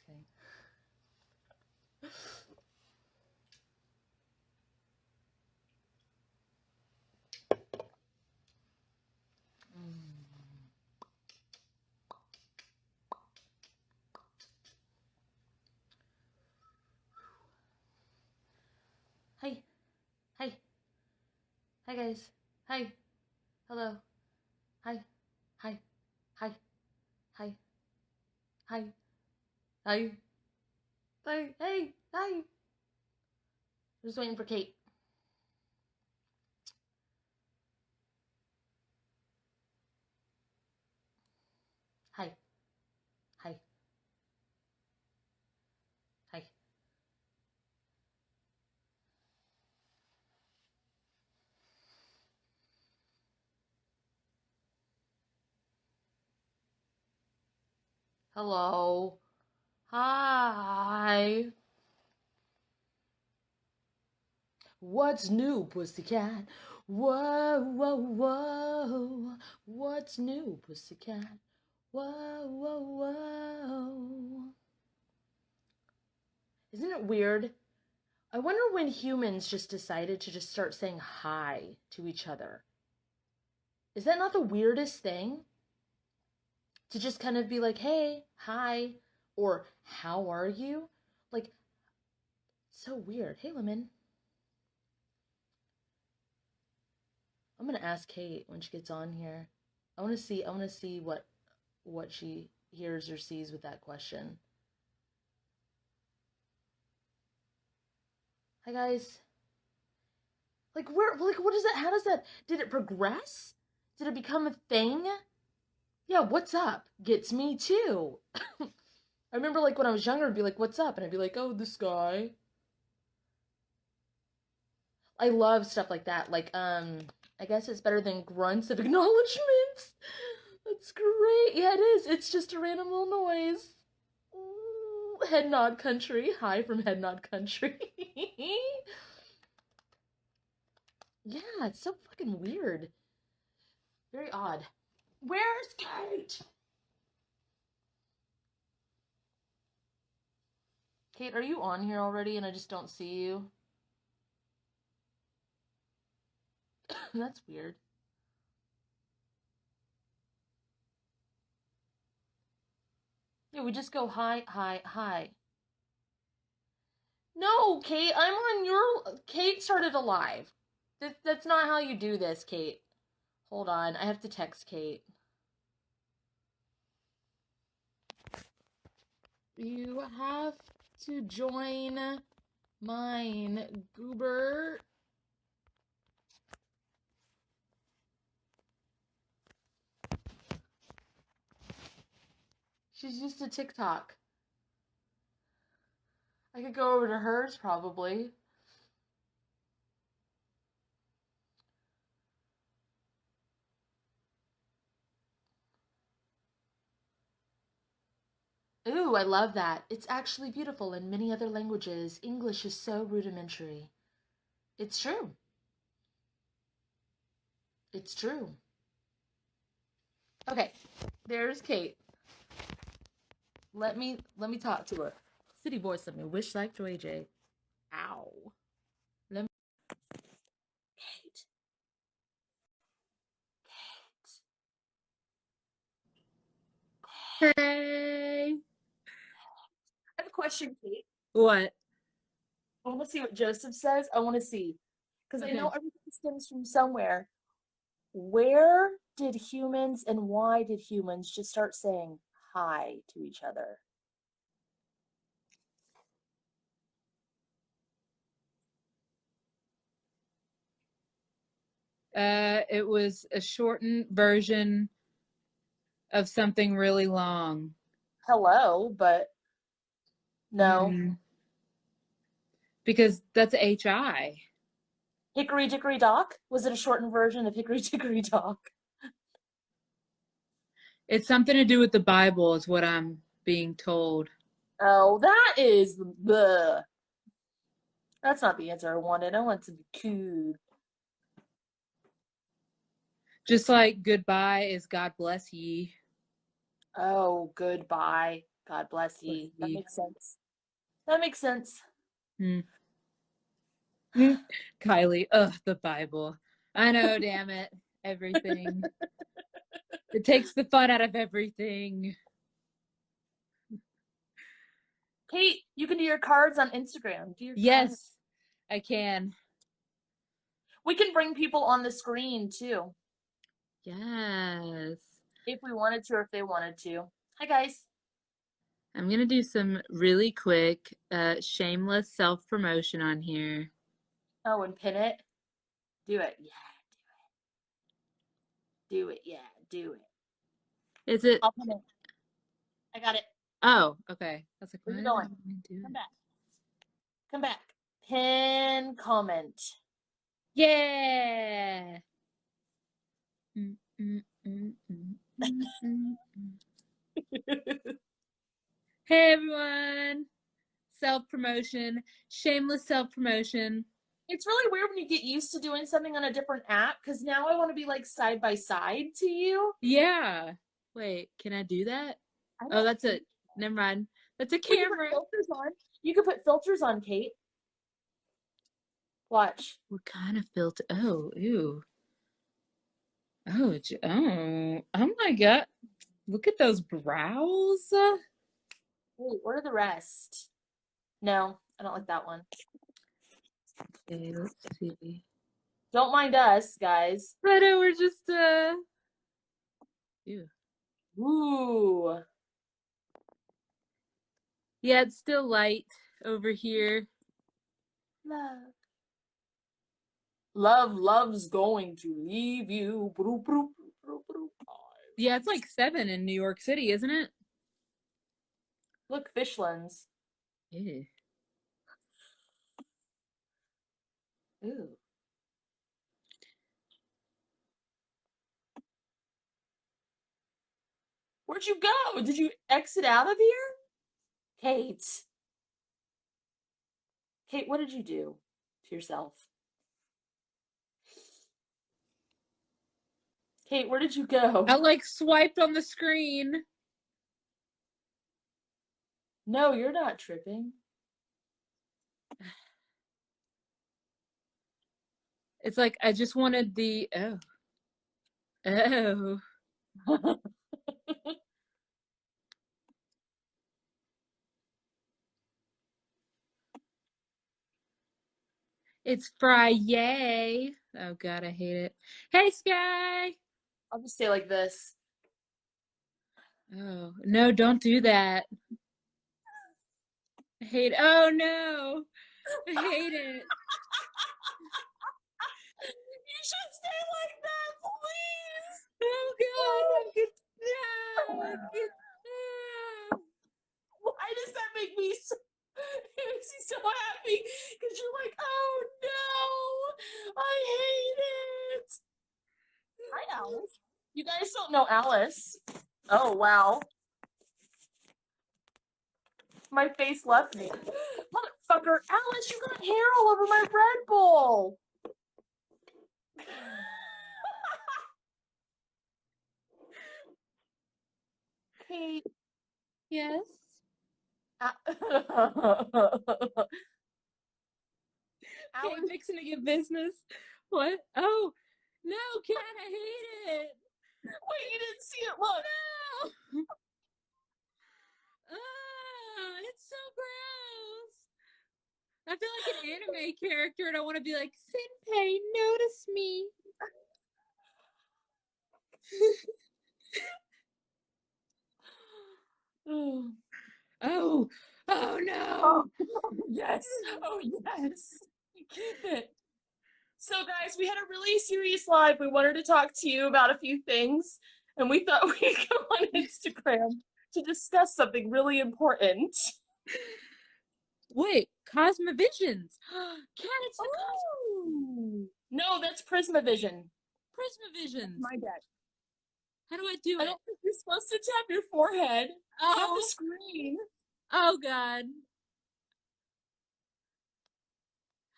kidding. Hi. Hi. Hi, guys. Hi. Hello. Hi. Hi. Hi. Hi. Hi. Hi. Hi. Hey. Hi. I'm just waiting for Kate. Hi. Hi. Hi. Hello. Hi. What's new, pussycat? Whoa, whoa, whoa. What's new, pussycat? Whoa, whoa, whoa. Isn't it weird? I wonder when humans just decided to just start saying hi to each other. Is that not the weirdest thing? To just kind of be like, hey, hi, or how are you? Like, so weird. Hey, Lemon. I'm gonna ask Kate when she gets on here. I wanna see what she hears or sees with that question. Hi guys. Like what is that? How does that, did it progress? Did it become a thing? Yeah, what's up? Gets me too. I remember like when I was younger, I'd be like, what's up? And I'd be like, oh, this guy. I love stuff like that. Like, I guess it's better than grunts of acknowledgement. That's great. Yeah, it is. It's just a random little noise. Ooh, head nod country. Hi from head nod country. Yeah, it's so fucking weird. Very odd. Where's Kate? Kate, are you on here already and I just don't see you? That's weird. Yeah, we just go hi, hi, hi. No, Kate, I'm on your... Kate started a live. That's not how you do this, Kate. Hold on, I have to text Kate. You have to join mine, goober. She's used to TikTok. I could go over to hers, probably. Ooh, I love that. It's actually beautiful in many other languages. English is so rudimentary. It's true. It's true. Okay, there's Kate. Let me talk to her. City voice, let me wish like Joy J. Ow. Let me... Kate. Kate. Hey. I have a question, Kate. What? I want to see what Joseph says. I want to see. Because I know everything stems from somewhere. Where did humans and why did humans just start saying hi to each other? It was a shortened version of something really long. Hello, but no. Because that's HI. Hickory Dickory Dock? Was it a shortened version of Hickory Dickory Dock? It's something to do with the Bible, is what I'm being told. Oh, that is the... That's not the answer I wanted. I want to be cool. Just like goodbye is God bless ye. Oh, goodbye. God bless Bless ye. That ye. makes sense. That makes sense. Kylie, ugh, the Bible. I know, damn it. Everything. It takes the fun out of everything. Kate, you can do your cards on Instagram. Do your cards. Yes, I can. We can bring people on the screen too, Yes. if we wanted to or if they wanted to. Hi, guys. I'm going to do some really quick, shameless self-promotion on here. Oh, and pin it. Do it. Yeah, do it. Yeah, do it. Is it? I'll pin it. I got it. Oh, okay. I was like, Where's it why going? did I do Come it? back. Come back. Pin comment. Yeah. Mm, mm, mm, mm, mm, mm, mm. Hey, everyone. Self-promotion. Shameless self-promotion. It's really weird when you get used to doing something on a different app because now I want to be like side by side to you. Yeah. Wait, can I do that? I Oh, don't that's think it. Never mind. That's a we can put camera. filters on. You can put filters on, Kate. Watch. What kind of filter? Oh, ew. Oh, oh my God. Look at those brows. Wait, what are the rest? No, I don't like that one. Okay, let's see. Don't mind us, guys. Right, we're just, ew. Ooh. Yeah, it's still light over here. Love. Love, love's going to leave you. Broop, broop, broop, broop. Yeah, it's like 7 in New York City, isn't it? Look, Fishlands. Ew. Ooh. Where'd you go? Did you exit out of here? Kate. Kate, what did you do to yourself? Kate, where did you go? I like swiped on the screen. No, you're not tripping. It's like I just wanted the oh. It's Friday. Oh God, I hate it. Hey Sky. I'll just stay like this. Oh no, don't do that. I hate. Oh no, I hate it. You should stay like that, please. Oh God, I'm good. No, I get. No. Why does that make me so, it makes me so happy? Because you're like, oh no, I hate it. Hi, Alice. You guys don't know Alice. Oh, wow. My face left me. Motherfucker, Alice, you got hair all over my Red Bull. Kate. Yes. Okay, Alice, fixing to get business. What? Oh no, Cat, I hate it. wait, you didn't see it. Look. No. Oh, it's so gross. I feel like an anime character and I want to be like, Senpai, notice me. Oh, oh no. Yes. Oh, yes. Keep it. So, guys, we had a really serious live. We wanted to talk to you about a few things, and we thought we'd go on Instagram to discuss something really important. Wait, Cosmovisions. Cat, it's the Oh. No, that's Prismavision. Prismavisions. My bad. How do I do I it? don't think you're supposed to tap your forehead. Tap the Oh, screen. oh God.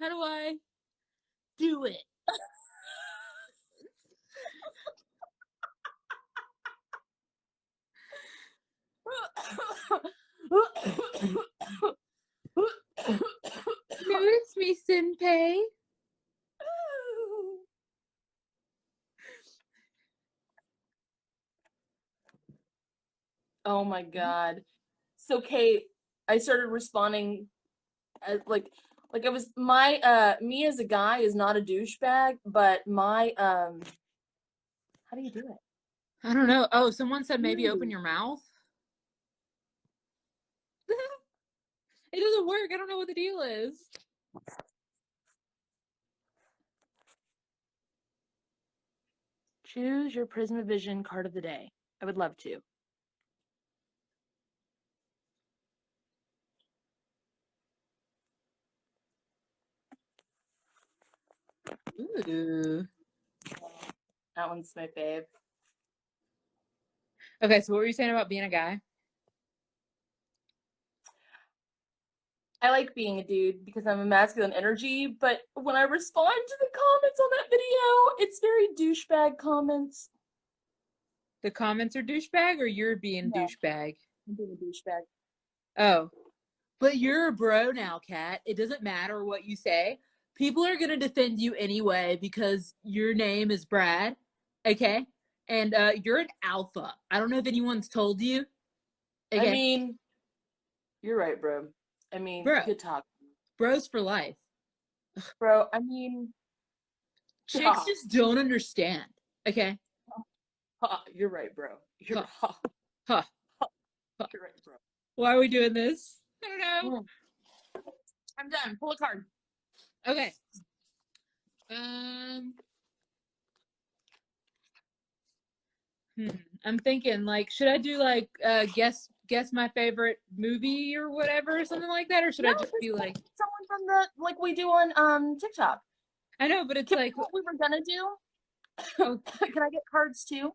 How do I do it? Senpai. Oh my God. So Kate, I started responding like I was my me as a guy is not a douchebag, but my how do you do it? I don't know. Oh, someone said maybe open Ooh. your mouth. It doesn't work. I don't know what the deal is. Choose your Prismavision card of the day. I would love to. Ooh. That one's my fave. Okay, so what were you saying about being a guy? I like being a dude because I'm a masculine energy, but when I respond to the comments on that video, it's very douchebag comments. The comments are douchebag or you're being No, douchebag? I'm being a douchebag. Oh. But you're a bro now, Kat. It doesn't matter what you say. People are going to defend you anyway because your name is Brad. Okay? And you're an alpha. I don't know if anyone's told you. I Okay? mean, you're right, bro. I mean, Bro. good talk. Bros for life. Bro, I mean, Chicks ha, just don't understand. Okay? ha, you're right, bro. Huh. Huh. Huh. You're right, bro. Why are we doing this? I don't know. I'm done. Pull a card. Okay. Um. I'm thinking like, should I do like guess my favorite movie or whatever, or something like that, or should No, I just just be like, someone from the like we do on TikTok. I know, but it's Can we like, do what we were gonna do? oh Can I get cards too?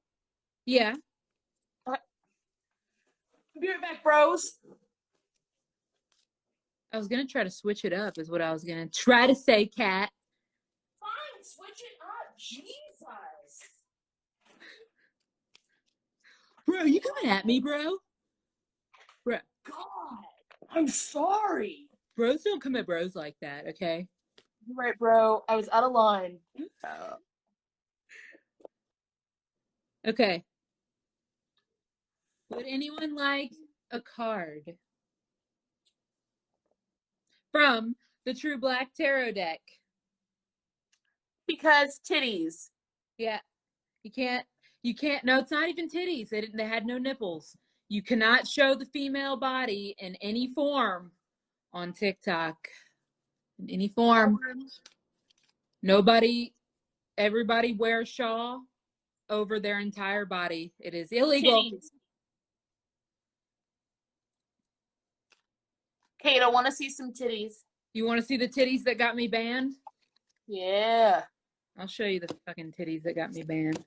yeah, Be right back, bros. I was gonna try to switch it up, is what I was gonna try to say, Kat. Fine, switch it up. Jesus. Bro, you coming at me, bro? Bro, God. I'm sorry. bros don't come at bros like that, okay? You're right, bro. I was out of line. Okay. Would anyone like a card from the True Black Tarot deck? Because titties. Yeah, you can't, no, it's not even titties. They had no nipples. You cannot show the female body in any form on TikTok. In any form. Nobody, everybody wear a shawl over their entire body. It is illegal. Titties. Kate, I want to see some titties. You want to see the titties that got me banned? Yeah. I'll show you the fucking titties that got me banned.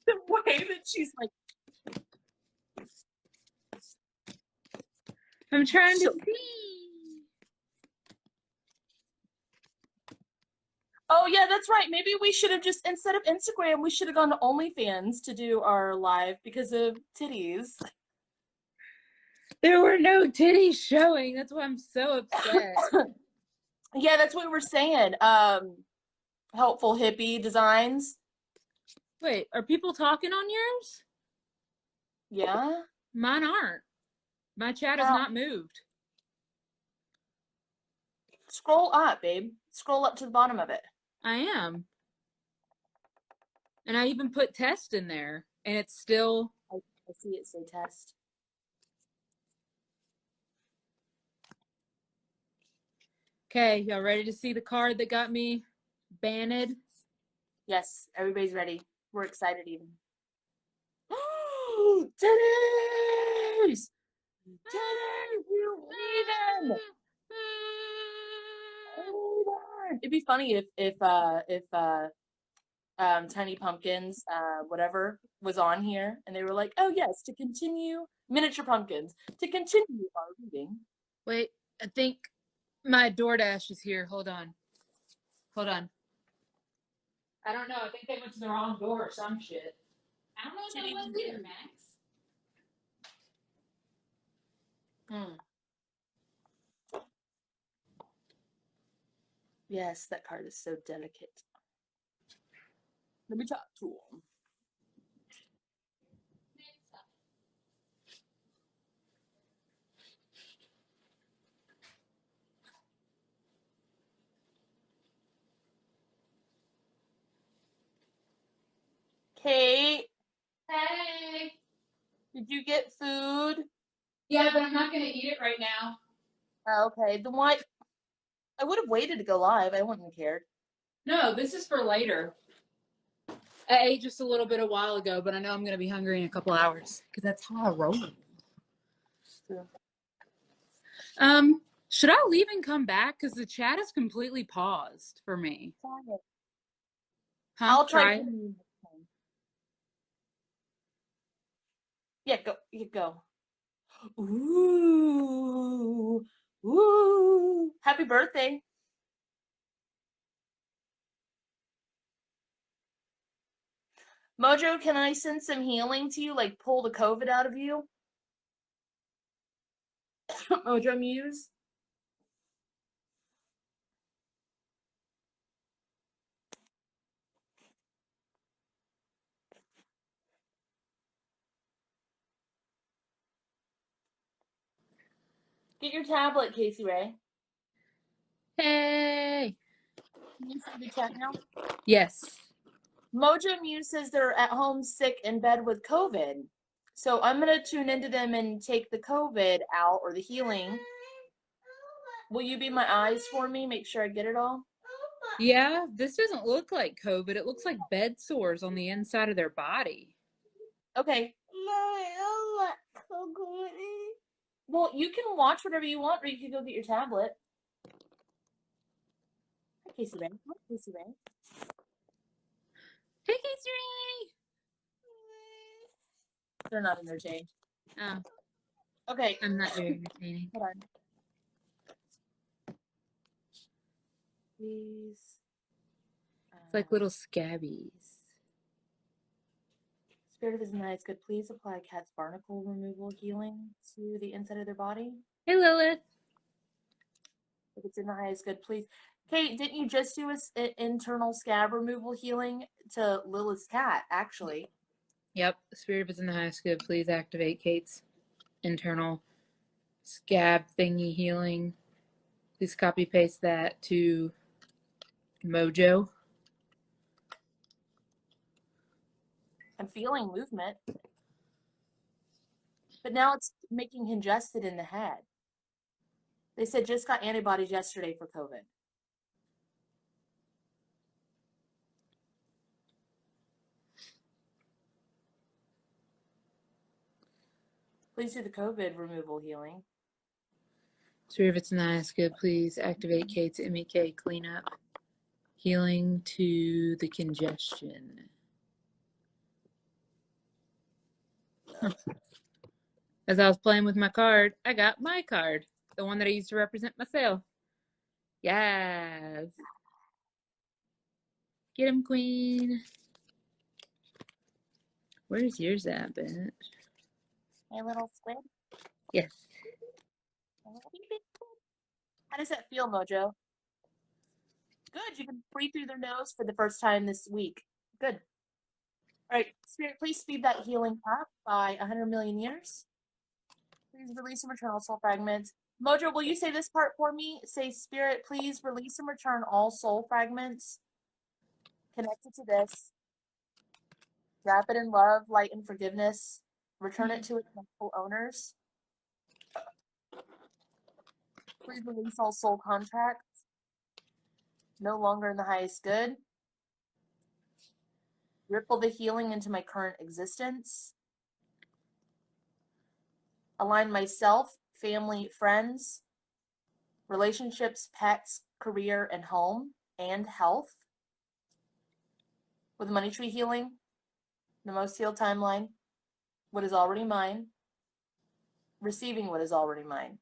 The way that she's like, I'm trying to see. oh yeah, that's right. Maybe we should have just instead of Instagram, we should have gone to OnlyFans to do our live because of titties. There were no titties showing. That's why I'm so upset. Yeah, that's what we were saying. Helpful hippie designs. Wait, are people talking on yours? Yeah. Mine aren't. My chat has Now not moved. scroll up, babe. Scroll up to the bottom of it. I am. And I even put test in there, and it's still. I see it say test. Okay, y'all ready to see the card that got me banned? Yes, everybody's ready. We're excited even. Titties! Titties! You leaving! It'd be funny if Tiny Pumpkins, whatever, was on here and they were like, oh yes, to continue miniature pumpkins, to continue our reading. Wait, I think my DoorDash is here. Hold on. Hold on. I don't know. I think they went to the wrong door or some shit. I don't know what that was either, Max. Hmm. Yes, that card is so delicate. Let me talk to him. Kate, Hey. did you get food? Yeah, but I'm not gonna eat it right now. Okay, then why? I would have waited to go live. I wouldn't have cared. No, this is for later. I ate just a little bit a while ago, but I know I'm gonna be hungry in a couple hours because that's how I roll. True. Should I leave and come back? Because the chat is completely paused for me. Try it. Huh? I'll try Try it. to. Yeah, go. You go. Ooh, ooh! Happy birthday, Mojo. Can I send some healing to you? Like pull the COVID out of you, Mojo Muse. Get your tablet, Casey Ray. Hey. Can you see the chat now? Yes. Mojo Muse says they're at home sick in bed with COVID. So I'm going to tune into them and take the COVID out or the healing. Will you be my eyes for me? Make sure I get it all. Yeah, this doesn't look like COVID. It looks like bed sores on the inside of their body. Okay. Well, you can watch whatever you want, or you can go get your tablet. Hi, Casey Ray. Hi, Casey Ray. Hey, Casey. They're not entertained. Oh, Okay. I'm not very entertaining. Hold on. Please. It's like little scabbies. Spirit of His Nice, could please apply cat's barnacle removal healing to the inside of their body? Hey, Lilith. If it's in the highest good, please. Kate, didn't you just do an internal scab removal healing to Lilith's cat, actually? Yep, Spirit is in the highest good. Please activate Kate's internal scab thingy healing. Please copy paste that to Mojo. I'm feeling movement. But now it's making congested in the head. They said just got antibodies yesterday for COVID. Please do the COVID removal healing. Spirit, if it's nice, good, please activate Kate's MEK cleanup. Healing to the congestion. Huh. As I was playing with my card, I got my card. The one that I used to represent myself. Yes. Get him, queen. Where's yours at, bitch? My little squid. Yes. How does that feel, Mojo? Good. You can breathe through their nose for the first time this week. Good. All right, Spirit, please speed that healing up by 100 million years. Please release and return all soul fragments. Mojo, will you say this part for me? Say, Spirit, please release and return all soul fragments connected to this. Wrap it in love, light, and forgiveness. Return it to its rightful owners. Please release all soul contracts. No longer in the highest good. Ripple the healing into my current existence. Align myself, family, friends, relationships, pets, career, and home, and health. With money tree healing, the most healed timeline, what is already mine, receiving what is already mine.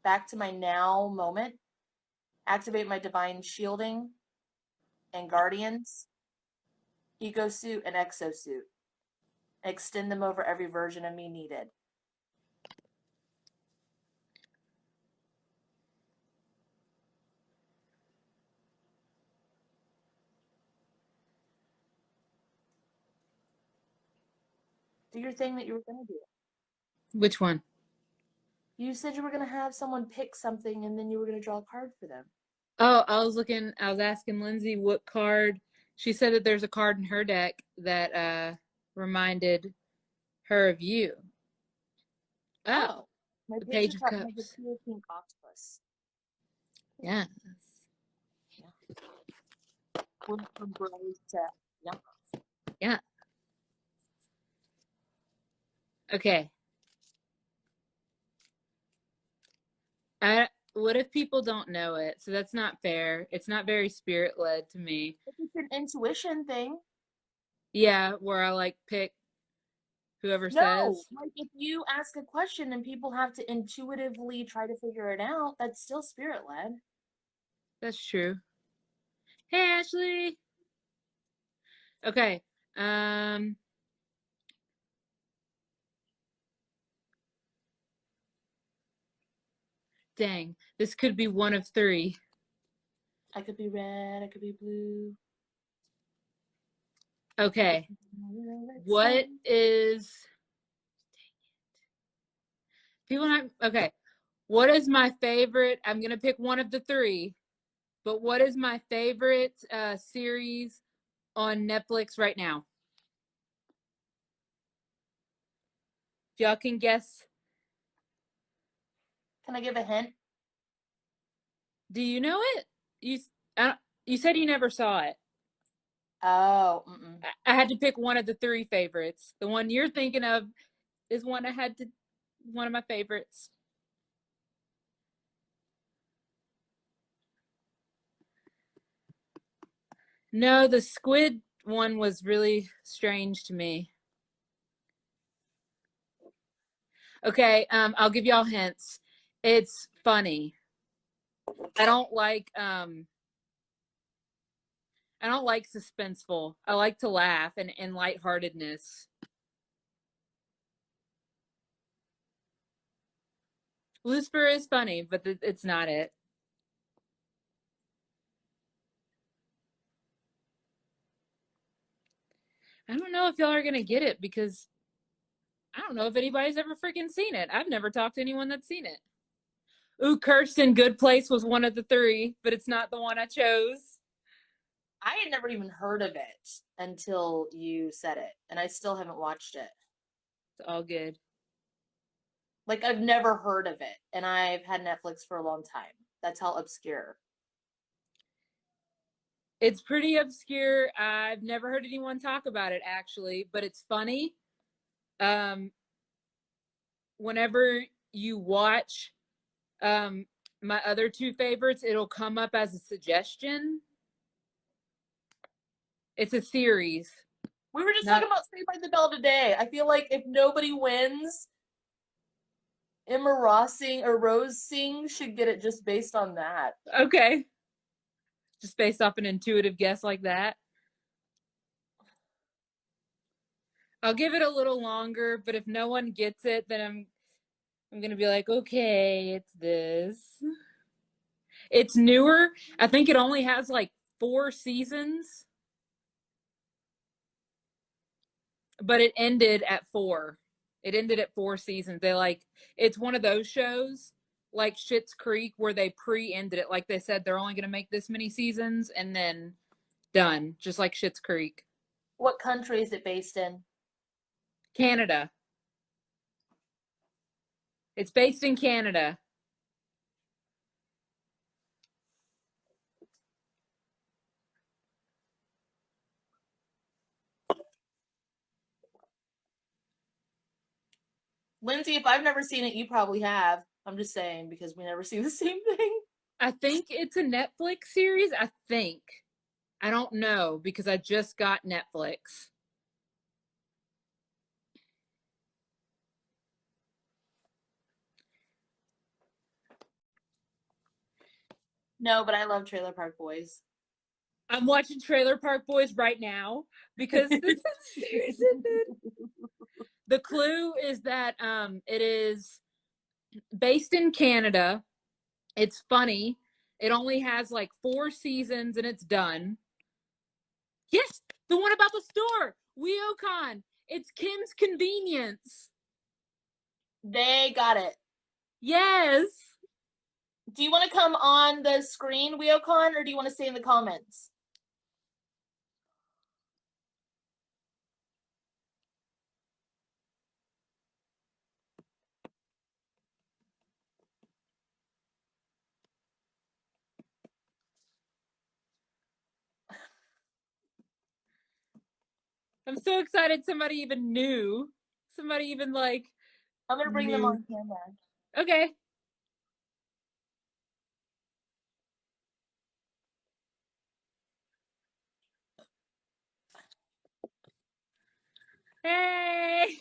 Back to my now moment, activate my divine shielding and guardians, eco suit and exosuit. Extend them over every version of me needed. Do your thing that you were gonna do. Which one? You said you were gonna have someone pick something and then you were gonna draw a card for them. Oh, I was asking Lindsay what card. She said that there's a card in her deck that reminded her of you. Oh, Oh, my the picture Page of top has a Cups. clear pink octopus. Yes. Yeah. Went from bros to young. Yeah. Okay. What if people don't know it? So that's not fair. It's not very spirit led to me. It's an intuition thing. Yeah, where I like pick whoever No, says. like if you ask a question and people have to intuitively try to figure it out, that's still spirit led. That's true. Hey, Ashley. Okay. Um, Dang. This could be one of three. I could be red, I could be blue. Okay. Let's What say. is people not okay. What is my favorite? I'm gonna pick one of the three, but what is my favorite series on Netflix right now? If y'all can guess. Can I give a hint? Do you know it? You said you never saw it. Oh, mm-mm. I had to pick one of the three favorites. The one you're thinking of is one one of my favorites. No, the squid one was really strange to me. Okay, I'll give y'all hints. It's funny. I don't like I don't like suspenseful. I like to laugh and lightheartedness. Lucifer is funny, but it's not it. I don't know if y'all are gonna get it because I don't know if anybody's ever freaking seen it. I've never talked to anyone that's seen it. Ooh, Kirsten Good Place was one of the three, but it's not the one I chose. I had never even heard of it until you said it, and I still haven't watched it. It's all good. Like I've never heard of it, and I've had Netflix for a long time. That's how obscure. It's pretty obscure. I've never heard anyone talk about it actually, but it's funny. Um, Whenever you watch my other two favorites, it'll come up as a suggestion. It's a series. We were just Not talking about Saved by the Bell today. I feel like if nobody wins, Emma Ross sing or Rose sing should get it just based on that. okay. Just based off an intuitive guess like that. I'll give it a little longer, but if no one gets it, then I'm gonna be like, okay, it's this. It's newer. I think it only has like 4 seasons, but it ended at 4. It ended at 4 seasons. It's one of those shows like Schitt's Creek where they pre-ended it. Like they said, they're only gonna make this many seasons and then done, just like Schitt's Creek. What country is it based in? Canada. It's based in Canada. Lindsay, if I've never seen it, you probably have. I'm just saying because we never see the same thing. I think it's a Netflix series. I think. I don't know because I just got Netflix. No, but I love Trailer Park Boys. I'm watching Trailer Park Boys right now because this is series ended. The clue is that it is based in Canada. It's funny. It only has like 4 seasons and it's done. Yes, the one about the store, WeoCon. It's Kim's Convenience. They got it. Yes. Do you want to come on the screen, Weocon, or do you want to stay in the comments? I'm so excited somebody even knew. Somebody even like I'm going to bring them knew. on camera. Okay. Hey.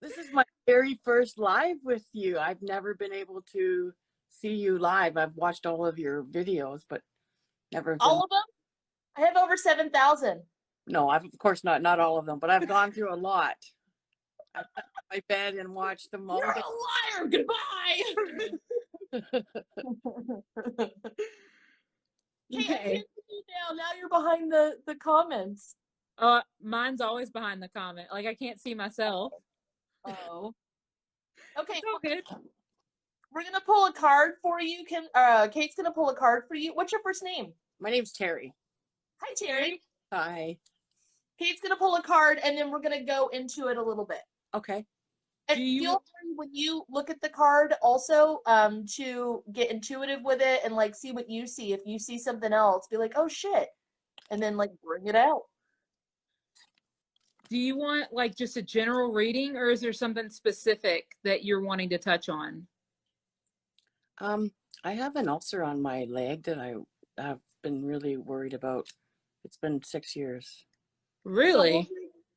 This is my very first live with you. I've never been able to see you live. I've watched all of your videos, but never been. All of them? I have over 7,000. No, I've of course not all of them, but I've gone through a lot. I've sat on my bed and watched them all. You're a liar. Goodbye. Okay, I can't see you now. Now you're behind the comments. Mine's always behind the comment. Like I can't see myself. Oh. Okay. It's all good. We're gonna pull a card for you. Kate's gonna pull a card for you. What's your first name? My name's Terry. Hi, Terry. Hi. Kate's gonna pull a card, and then we're gonna go into it a little bit. Okay. And feel free when you look at the card also to get intuitive with it and like see what you see. If you see something else, be like, oh shit, and then like bring it out. Do you want like just a general reading, or is there something specific that you're wanting to touch on? I have an ulcer on my leg that I have been really worried about. It's been 6 years. Really? So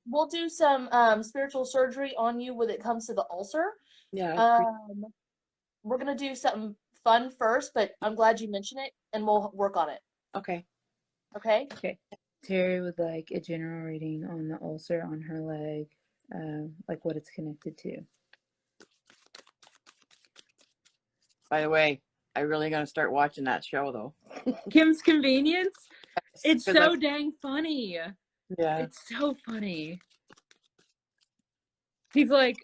we'll do some spiritual surgery on you when it comes to the ulcer. Yeah. We're gonna do something fun first, but I'm glad you mentioned it, and we'll work on it. Okay. Okay. Okay. Terry would like a general reading on the ulcer on her leg, like what it's connected to. By the way, I really gotta start watching that show though. Kim's Convenience? It's so I, dang funny. yeah. It's so funny. He's like,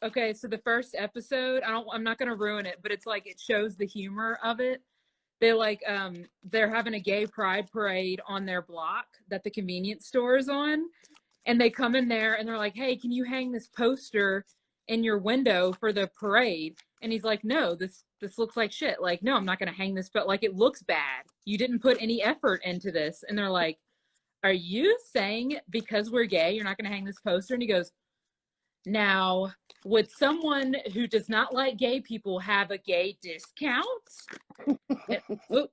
okay, so the first episode, I'm not gonna ruin it, but it's like it shows the humor of it. They like they're having a gay pride parade on their block that the convenience store is on, and they come in there and they're like, hey, can you hang this poster in your window for the parade? And he's like, no, this looks like shit. Like, no, I'm not gonna hang this, but like it looks bad. You didn't put any effort into this. And they're like, are you saying because we're gay you're not gonna hang this poster? And he goes, now would someone who does not like gay people have a gay discount? Whoop,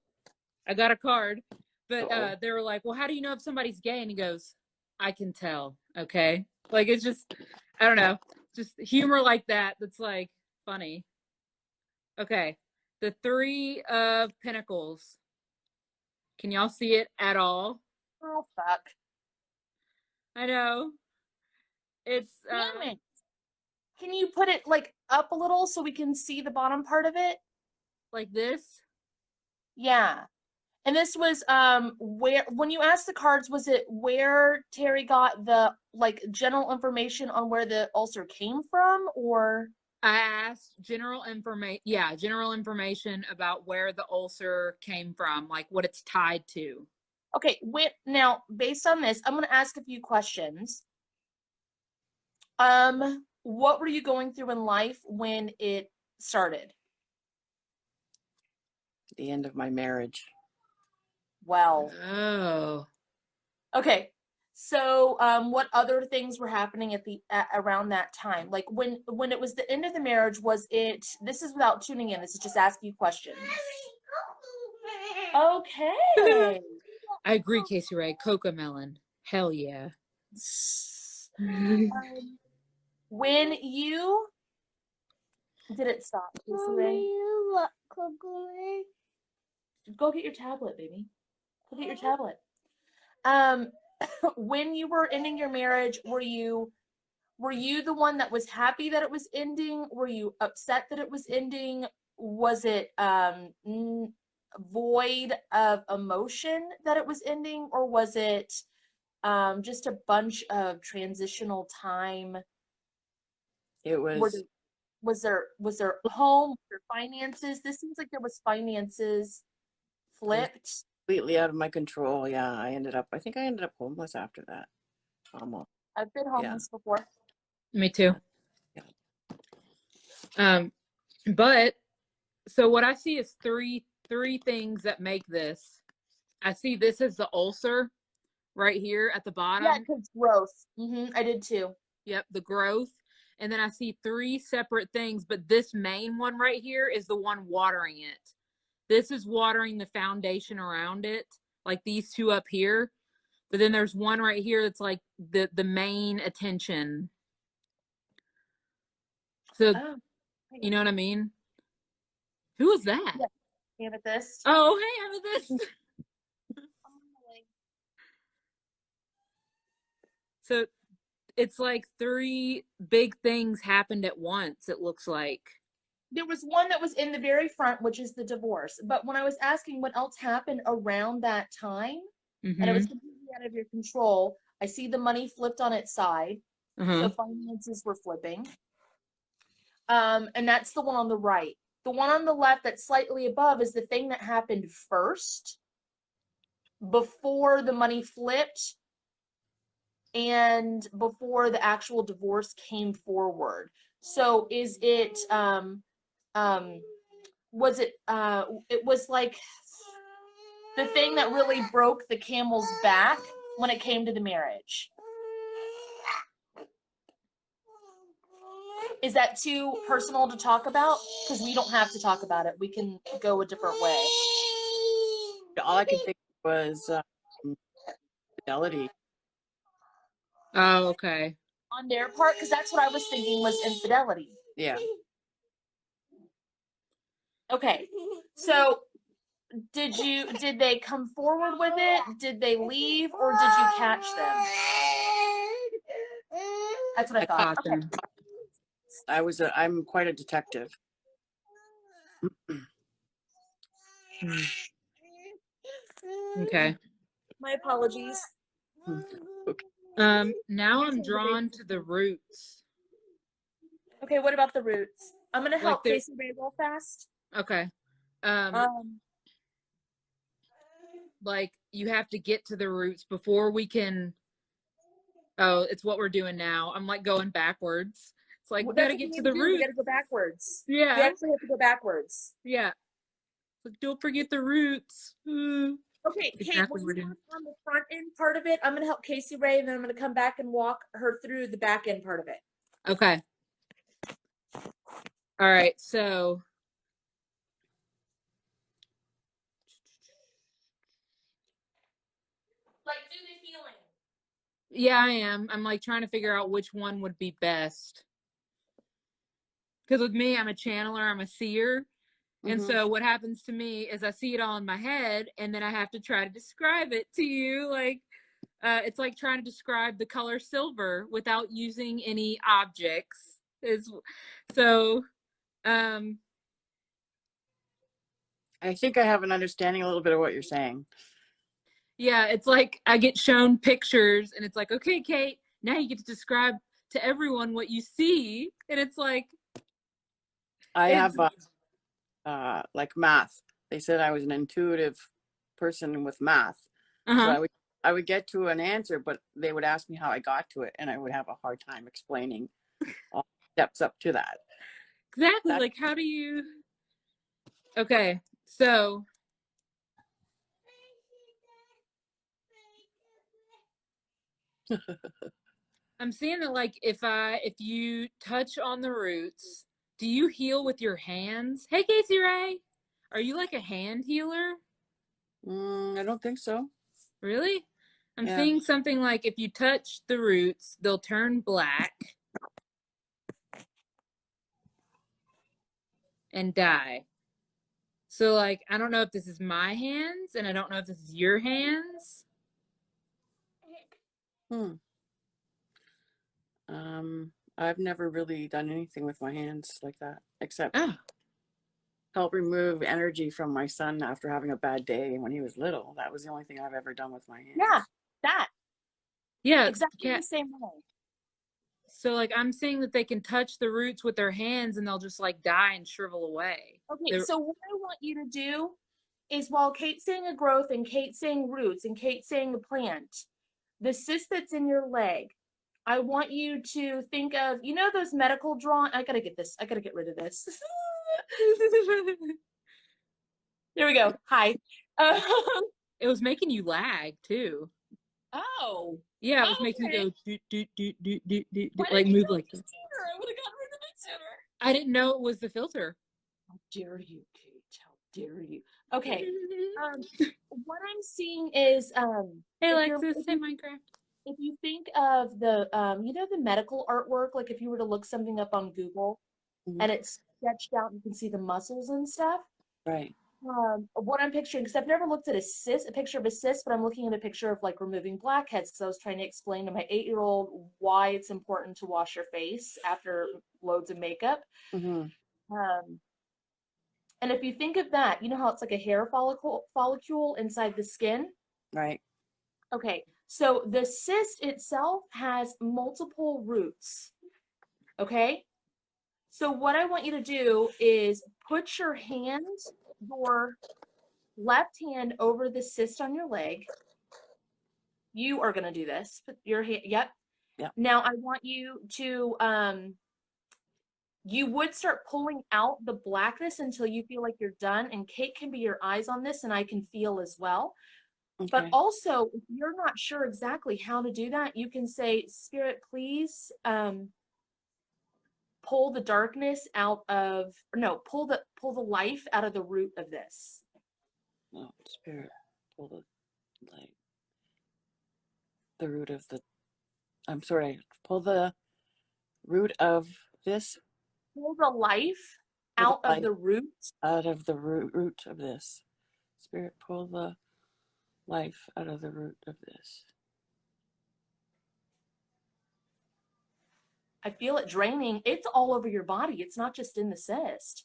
I got a card. But they were like, well, how do you know if somebody's gay? And he goes, I can tell. Okay. Like, it's just, I don't know, just humor like that. That's like funny. Okay. The Three of Pentacles. Can y'all see it at all? Oh fuck. I know. It's Damn it. Can you put it like up a little so we can see the bottom part of it? like this. Yeah. And this was where when you asked the cards, was it where Terry got the like general information on where the ulcer came from, or I asked general information about where the ulcer came from, like what it's tied to. okay, now based on this, I'm gonna ask a few questions. What were you going through in life when it started? The end of my marriage. Well, Oh. okay. So, what other things were happening around that time? Like when it was the end of the marriage, was it? This is without tuning in. This is just asking you questions. Okay. I agree, Casey Ray. Coca melon. Hell yeah. When you did it stop, Casey Ray? Go get your tablet, baby. Go get your tablet. When you were ending your marriage, were you the one that was happy that it was ending? Were you upset that it was ending? Was it void of emotion that it was ending, or was it just a bunch of transitional time. It Was there home, was there finances? This seems like there was finances flipped. completely out of my control. Yeah, I think I ended up homeless after that. Almost. I've been Yeah. homeless before. Me too. Yeah. But so what I see is three things that make this. I see this as the ulcer right here at the bottom. Yeah, because growth. I did too. Yep, the growth. And then I see three separate things, but this main one right here is the one watering it. This is watering the foundation around it, like these two up here. But then there's one right here that's like the main attention. So, you know what I mean? Who is that? Yeah. Amethyst. Oh, hey, Amethyst. So it's like three big things happened at once, it looks like. There was one that was in the very front, which is the divorce. But when I was asking what else happened around that time, and it was completely out of your control, I see the money flipped on its side. So finances were flipping. And that's the one on the right. The one on the left that's slightly above is the thing that happened first before the money flipped and before the actual divorce came forward. So is it was it it was like the thing that really broke the camel's back when it came to the marriage. Is that too personal to talk about? Because we don't have to talk about it. We can go a different way. All I could think was fidelity. Oh, okay. On their part, because that's what I was thinking was infidelity. Yeah. Okay. So did they come forward with it? Did they leave, or did you catch them? That's what I thought. Okay. I'm quite a detective. Okay. My apologies. Okay. Now I'm drawn to the roots. Okay, what about the roots? I'm gonna help Like Casey Ray real fast. Okay. Like you have to get to the roots before we can. Oh, it's what we're doing now. I'm like going backwards. It's like we gotta get to the roots. We gotta go backwards. Yeah. We actually have to go backwards. Yeah. Like, don't forget the roots. Okay, Kate, Exactly we're on the front end part of it. I'm gonna help Casey Ray, and then I'm gonna come back and walk her through the back end part of it. Okay. All right. So. Like, do the healing. Yeah, I am. I'm like trying to figure out which one would be best. Because with me, I'm a channeler, I'm a seer. And so what happens to me is I see it all in my head, and then I have to try to describe it to you. Like, it's like trying to describe the color silver without using any objects. So, I think I have an understanding a little bit of what you're saying. yeah, it's like I get shown pictures, and it's like, okay, Kate, now you get to describe to everyone what you see. And it's like, I have like math. They said I was an intuitive person with math. So I would get to an answer, but they would ask me how I got to it, and I would have a hard time explaining all the steps up to that. Exactly. Like, how do you? Okay, so I'm seeing that, like, if you touch on the roots, do you heal with your hands? Hey, Casey Ray, are you like a hand healer? I don't think so. Really? I'm Yeah. seeing something like if you touch the roots, they'll turn black and die. So, like, I don't know if this is my hands, and I don't know if this is your hands. I've never really done anything with my hands like that, except help remove energy from my son after having a bad day when he was little. That was the only thing I've ever done with my hands. Yeah, that. Yeah. Exactly the same way. So like I'm saying that they can touch the roots with their hands and they'll just like die and shrivel away. Okay, so what I want you to do is while Kate's saying a growth and Kate's saying roots and Kate's saying a plant, the cyst that's in your leg, I want you to think of, you know, those medical drawing. I gotta get rid of this. There we go. Hi. It was making you lag too. Oh. Yeah, it was making you Okay. go Why like didn't you move tell like me sooner? I would have gotten rid of it sooner. I didn't know it was the filter. How dare you, Kate? How dare you? Okay. What I'm seeing is Hey if Alexis, hey Minecraft. if you think of the you know, the medical artwork, like if you were to look something up on Google and it's sketched out, you can see the muscles and stuff. Right. What I'm picturing, because I've never looked at a picture of a cyst, but I'm looking at a picture of like removing blackheads, because I was trying to explain to my 8-year-old why it's important to wash your face after loads of makeup. Mm-hmm. And if you think of that, you know how it's like a hair follicle inside the skin? Right. Okay, so the cyst itself has multiple roots. Okay, so what I want you to do is put your left hand over the cyst on your leg. You are going to do this. Put your hand, yep. Now I want you to, you would start pulling out the blackness until you feel like you're done. And Kate can be your eyes on this, and I can feel as well. Okay. But also, if you're not sure exactly how to do that, you can say, Spirit, please pull the darkness out of, no, pull the life out of the root of this. No, Spirit, pull the light. The root of the, I'm sorry, pull the root of this. Pull the life out of the root. Out of the root of this. Spirit, pull the life out of the root of this. I feel it draining. It's all over your body. It's not just in the cyst.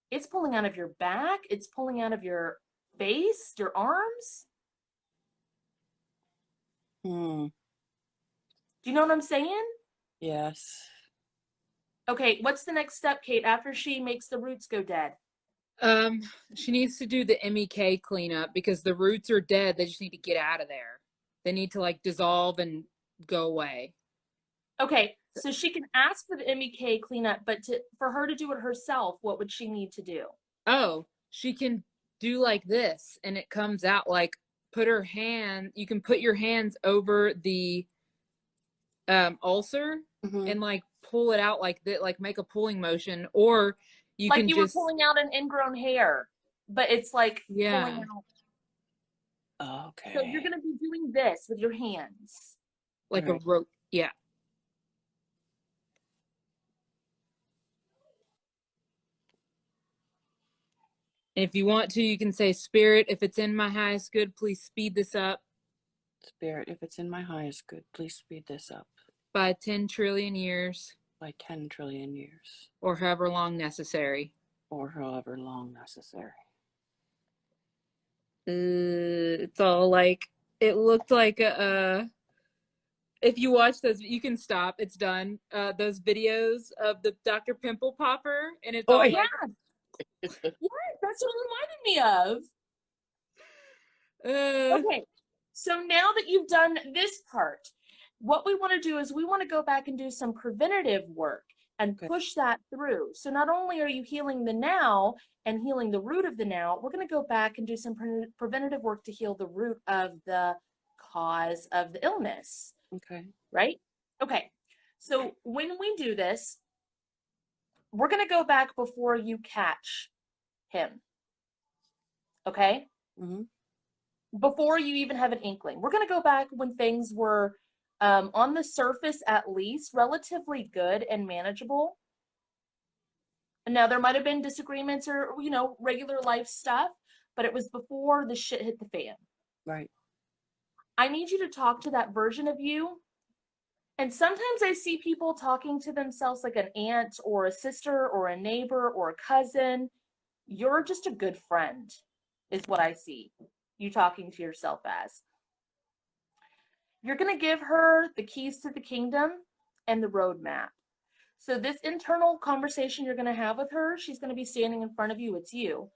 It's pulling out of your back. It's pulling out of your face, your arms. Hmm. Do you know what I'm saying? Yes. Okay, what's the next step, Kate, after she makes the roots go dead? She needs to do the MEK cleanup because the roots are dead. They just need to get out of there. They need to like dissolve and go away. Okay, so she can ask for the MEK cleanup, but for her to do it herself, what would she need to do? Oh, she can do like this and it comes out like you can put your hands over the ulcer and like pull it out like that, like make a pulling motion, or you like can you were pulling out an ingrown hair, but it's like pulling out. Okay. So you're going to be doing this with your hands. Like a rope. Yeah. And if you want to, you can say, Spirit, if it's in my highest good, please speed this up. Spirit, if it's in my highest good, please speed this up. By 10 trillion years. By 10 trillion years. Or however long necessary. Or however long necessary. It's all like, it looked like if you watch those, you can stop, it's done. Those videos of the Dr. Pimple Popper, and it's all like, yeah, that's what it reminded me of. Okay, so now that you've done this part, what we want to do is we want to go back and do some preventative work and push that through. So not only are you healing the now and healing the root of the now, we're going to go back and do some preventative work to heal the root of the cause of the illness. Okay. Right? Okay. So when we do this, we're going to go back before you catch him. Okay? Before you even have an inkling. We're going to go back when things were on the surface, at least, relatively good and manageable. Now, there might have been disagreements or, you know, regular life stuff, but it was before the shit hit the fan. Right. I need you to talk to that version of you. And sometimes I see people talking to themselves like an aunt or a sister or a neighbor or a cousin. You're just a good friend, is what I see you talking to yourself as. You're going to give her the keys to the kingdom and the roadmap. So this internal conversation you're going to have with her, she's going to be standing in front of you. It's you.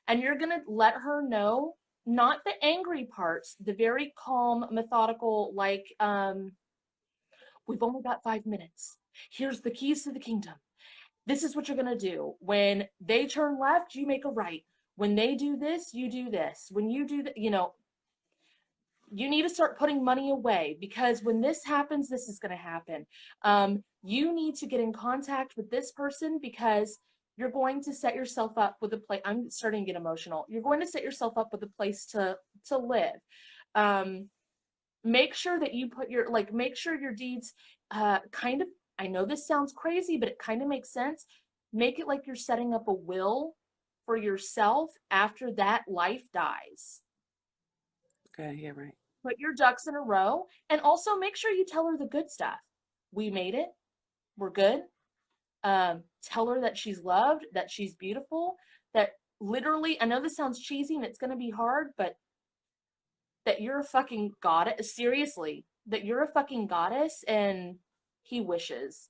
And you're going to let her know, not the angry parts, the very calm, methodical, like, we've only got 5 minutes. Here's the keys to the kingdom. This is what you're going to do. When they turn left, you make a right. When they do this, you do this. When you do that, you know, you need to start putting money away, because when this happens, this is going to happen. You need to get in contact with this person, because you're going to set yourself up with a place. I'm starting to get emotional. You're going to set yourself up with a place to live. Make sure that you put your, like, make sure your deeds kind of, I know this sounds crazy, but it kind of makes sense. Make it like you're setting up a will for yourself after that life dies. Okay, yeah, right. Put your ducks in a row, and also make sure you tell her the good stuff. We made it. We're good. Tell her that she's loved, that she's beautiful, that literally, I know this sounds cheesy and it's going to be hard, but that you're a fucking goddess. Seriously, that you're a fucking goddess and he wishes.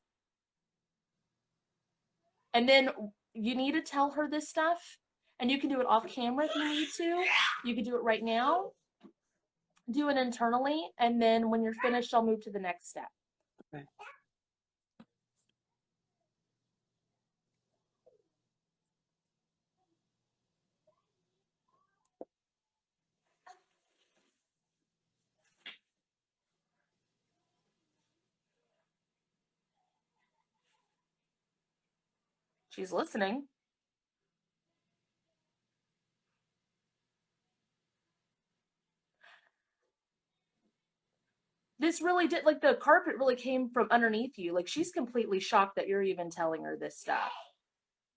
And then you need to tell her this stuff, and you can do it off camera if you need to. You can do it right now. Do it internally, and then when you're finished, I'll move to the next step. Okay. She's listening. This really did, like, the carpet really came from underneath you. Like, she's completely shocked that you're even telling her this stuff.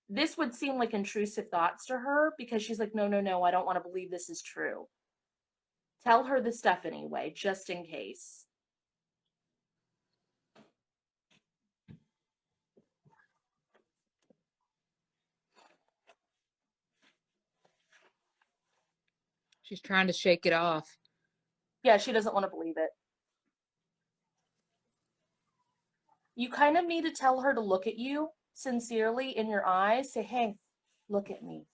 This would seem like intrusive thoughts to her, because she's like, no, I don't want to believe this is true. Tell her the stuff anyway, just in case. She's trying to shake it off. Yeah, she doesn't want to believe it. You kind of need to tell her to look at you sincerely in your eyes. Say, hey, look at me.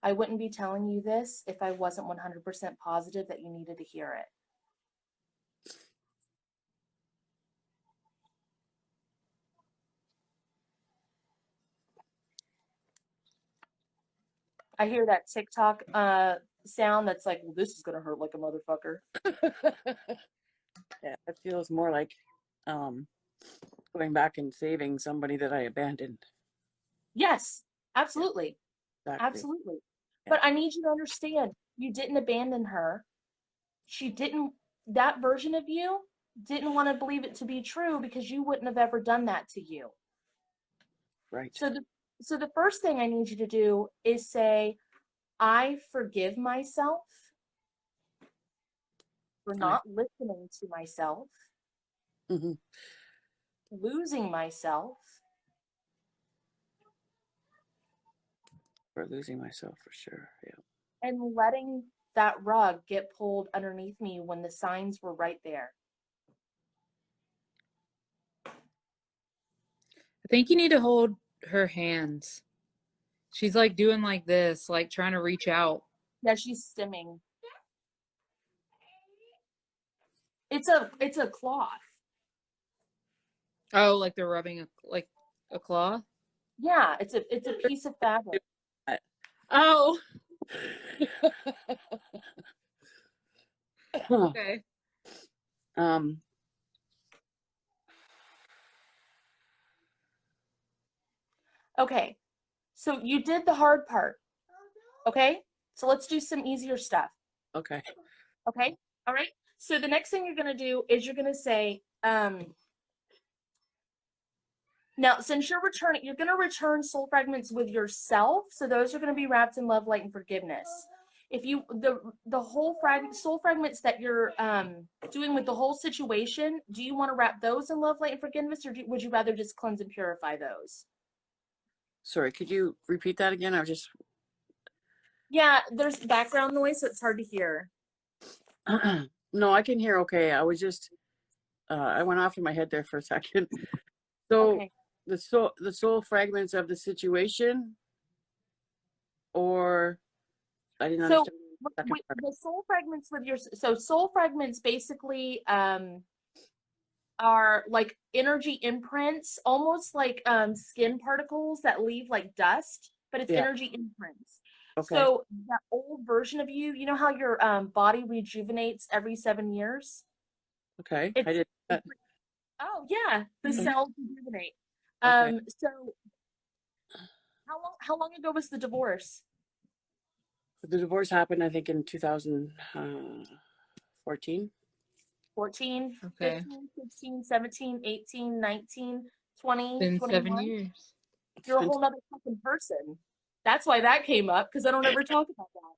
I wouldn't be telling you this if I wasn't 100% positive that you needed to hear it. I hear that TikTok sound that's like, well, this is going to hurt like a motherfucker. Yeah, it feels more like going back and saving somebody that I abandoned. Yes, absolutely. Exactly. Absolutely. Yeah. But I need you to understand, you didn't abandon her. She didn't, that version of you didn't want to believe it to be true, because you wouldn't have ever done that to you. Right. So the first thing I need you to do is say, I forgive myself for not listening to myself, losing myself. For losing myself, for sure. Yeah. And letting that rug get pulled underneath me when the signs were right there. I think you need to hold her hands. She's like doing like this, like trying to reach out. Yeah, she's stimming. It's a cloth. Oh, like they're rubbing a cloth? Yeah, it's a piece of fabric. Oh. Okay. Okay. So you did the hard part. Okay? So let's do some easier stuff. Okay. Okay? All right? So the next thing you're going to do is you're going to say, now, since you're going to return soul fragments with yourself. So those are going to be wrapped in love, light, and forgiveness. If you, the whole soul fragments that you're doing with the whole situation, do you want to wrap those in love, light, and forgiveness, or would you rather just cleanse and purify those? Sorry, could you repeat that again? I was just... Yeah, there's background noise, so it's hard to hear. No, I can hear okay. I was just I went off in my head there for a second. So Okay. the soul fragments of the situation, or I didn't So understand the second part. the soul fragments with your so soul fragments basically are like energy imprints, almost like skin particles that leave like dust, but it's Yeah. energy imprints. Okay. So that old version of you, you know how your body rejuvenates every 7 years? Okay. I It's, did it's that. oh yeah, the Mhm. cells rejuvenate. Okay. So how long ago was the divorce? The divorce happened, I think, in 2014. 14, Okay. 15, 16, 17, 18, 19, 20, Been 7 21. years. It's You're a been, whole nother fucking person. That's why that came up, because I don't ever talk about that.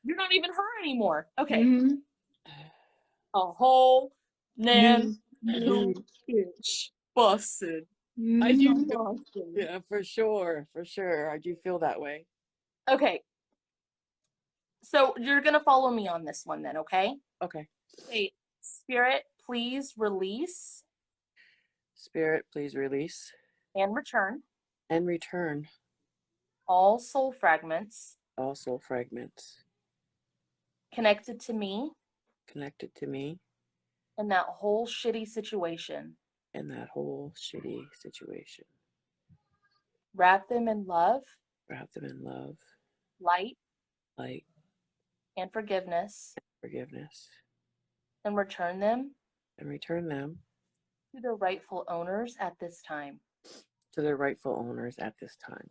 You're not even her anymore. Okay. Mm-hmm. A whole nan New. new bitch. Busted. I do. Mm-hmm. Busted. Yeah, for sure. For sure. I do feel that way. Okay. So you're gonna follow me on this one then, okay? Okay. Wait. Spirit, please release Spirit, please release and return and return all soul fragments all soul fragments connected to me connected to me in that whole shitty situation. in that whole shitty situation. Wrap them in love, Wrap them in love, light, light, and forgiveness, forgiveness, and return them and return them to their rightful owners at this time. to their rightful owners at this time.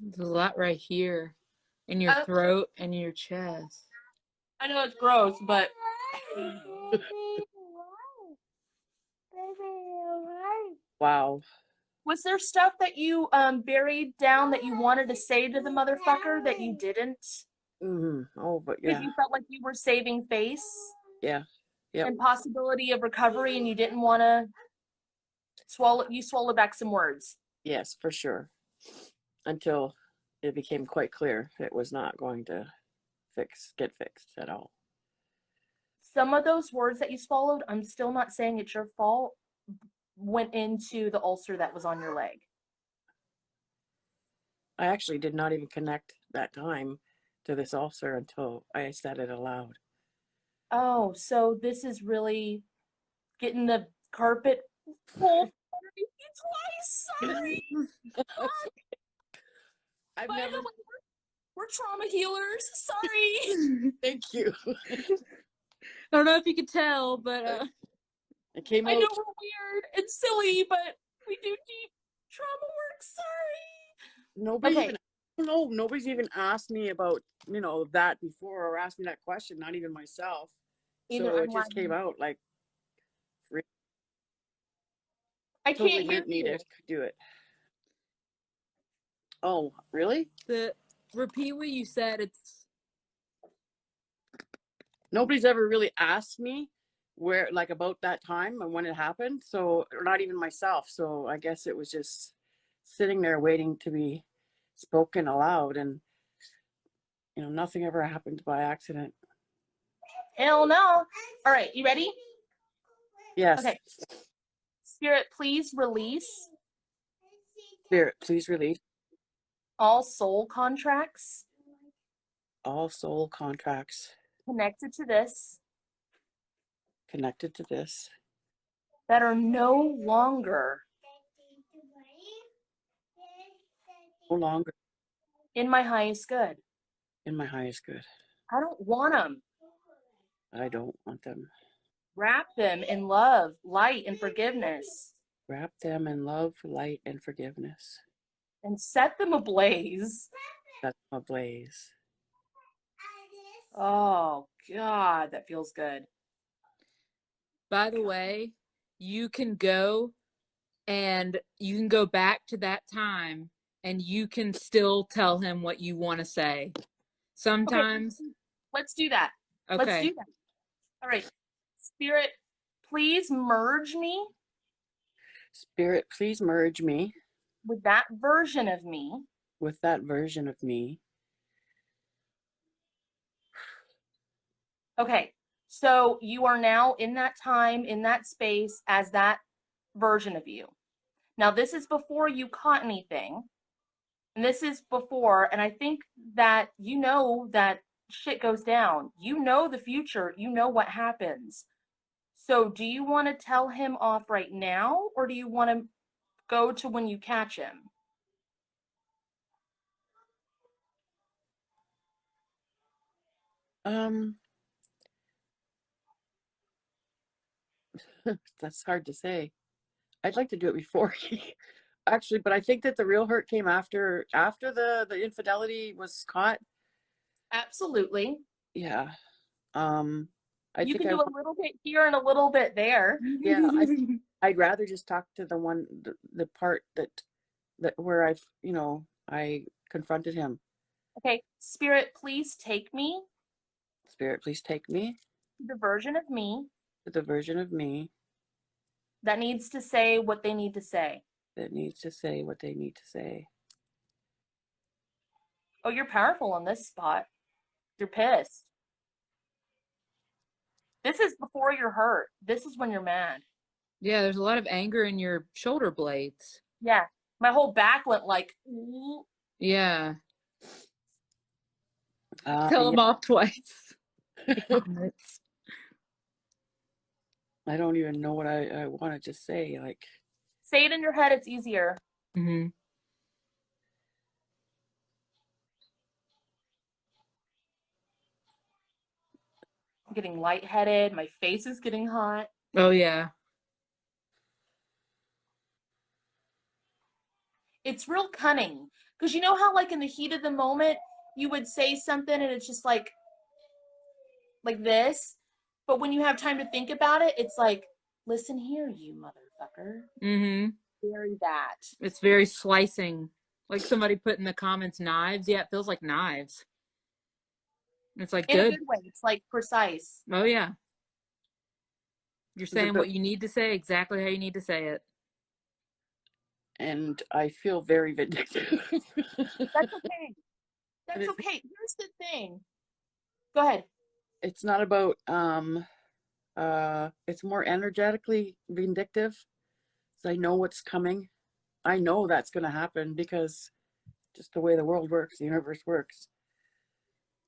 There's a lot right here in your throat and your chest. I know it's gross, but Wow. was there stuff that you buried down that you wanted to say to the motherfucker that you didn't? Oh, but Because yeah. you felt like you were saving face Yeah. Yep. and possibility of recovery, and you didn't want to swallow. You swallowed back some words. Yes, for sure. Until it became quite clear it was not going to get fixed at all. Some of those words that you swallowed, I'm still not saying it's your fault, went into the ulcer that was on your leg. I actually did not even connect that time to this ulcer until I said it aloud. Oh, so this is really getting the carpet pulled underneath you twice. Sorry. I've By never. the way, we're trauma healers. Sorry. Thank you. I don't know if you could tell, but It came I out. know we're weird and silly, but we do deep trauma work. Sorry. Nobody Okay. even. No, nobody's even asked me about that before, or asked me that question. Not even myself. Either So I'm it just came lagging. out like I totally can't hear didn't need you. it. Could do it. Oh, really? repeat what you said. It's Nobody's ever really asked me where, like, about that time and when it happened. So, or not even myself. So I guess it was just sitting there waiting to be spoken aloud, and nothing ever happened by accident. Hell no. All right, you ready? Yes. Okay. Spirit, please release Spirit, please release all soul contracts all soul contracts connected to this connected to this that are no longer no longer in my highest good. in my highest good. I don't want them. I don't want them. Wrap them in love, light, and forgiveness, Wrap them in love, light, and forgiveness. and set them ablaze. Set them ablaze. Oh, God, that feels good. By the way, you can go back to that time and you can still tell him what you want to say. Sometimes. Okay, let's do that. Okay. Let's do that. All right. Spirit, please merge me Spirit, please merge me with that version of me with that version of me Okay, so you are now in that time, in that space as that version of you. Now, this is before you caught anything. And this is before, and I think that you know that shit goes down. You know the future. You know what happens. So do you want to tell him off right now, or do you want to go to when you catch him? That's hard to say. I'd like to do it before he actually, but I think that the real hurt came after the infidelity was caught. Absolutely. Yeah. I You think can I do a little bit here and a little bit there. yeah, I'd rather just talk to the one the part that where I've, I confronted him. Okay, Spirit, please take me Spirit, please take me to the version of me to the version of me that needs to say what they need to say. that needs to say what they need to say. Oh, you're powerful on this spot. You're pissed. This is before you're hurt. This is when you're mad. Yeah, there's a lot of anger in your shoulder blades. Yeah. My whole back went like, ooh. Yeah. Yeah. Tell him off twice. I don't even know what I wanted to say. Like, Say it in your head, it's easier. Mm-hmm. I'm getting lightheaded. My face is getting hot. Oh, yeah. It's real cunning. Because you know how, like, in the heat of the moment, you would say something and it's just like this? But when you have time to think about it, it's like, listen here, you motherfucker. Mm-hmm. Very that. It's very slicing. Like somebody put in the comments, knives. Yeah, it feels like knives. It's like In a good. good way. It's like precise. Oh, yeah. You're saying what you need to say, exactly how you need to say it. And I feel very vindictive. That's okay. That's okay. Here's the thing. Go ahead. It's not about it's more energetically vindictive. So I know what's coming. I know that's going to happen because just the way the world works, the universe works.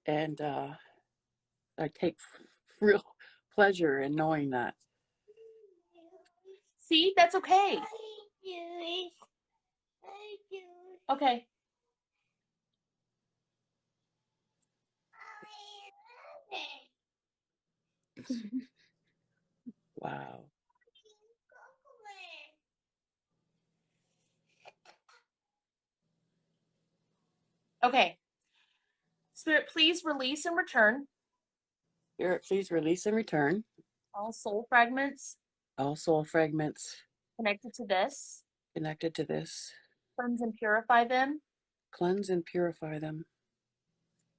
And I take real pleasure in knowing that. See, that's okay. Okay. Wow. Okay. Spirit, please release and return Spirit, please release and return all soul fragments all soul fragments connected to this. connected to this. Cleanse and purify them. Cleanse and purify them.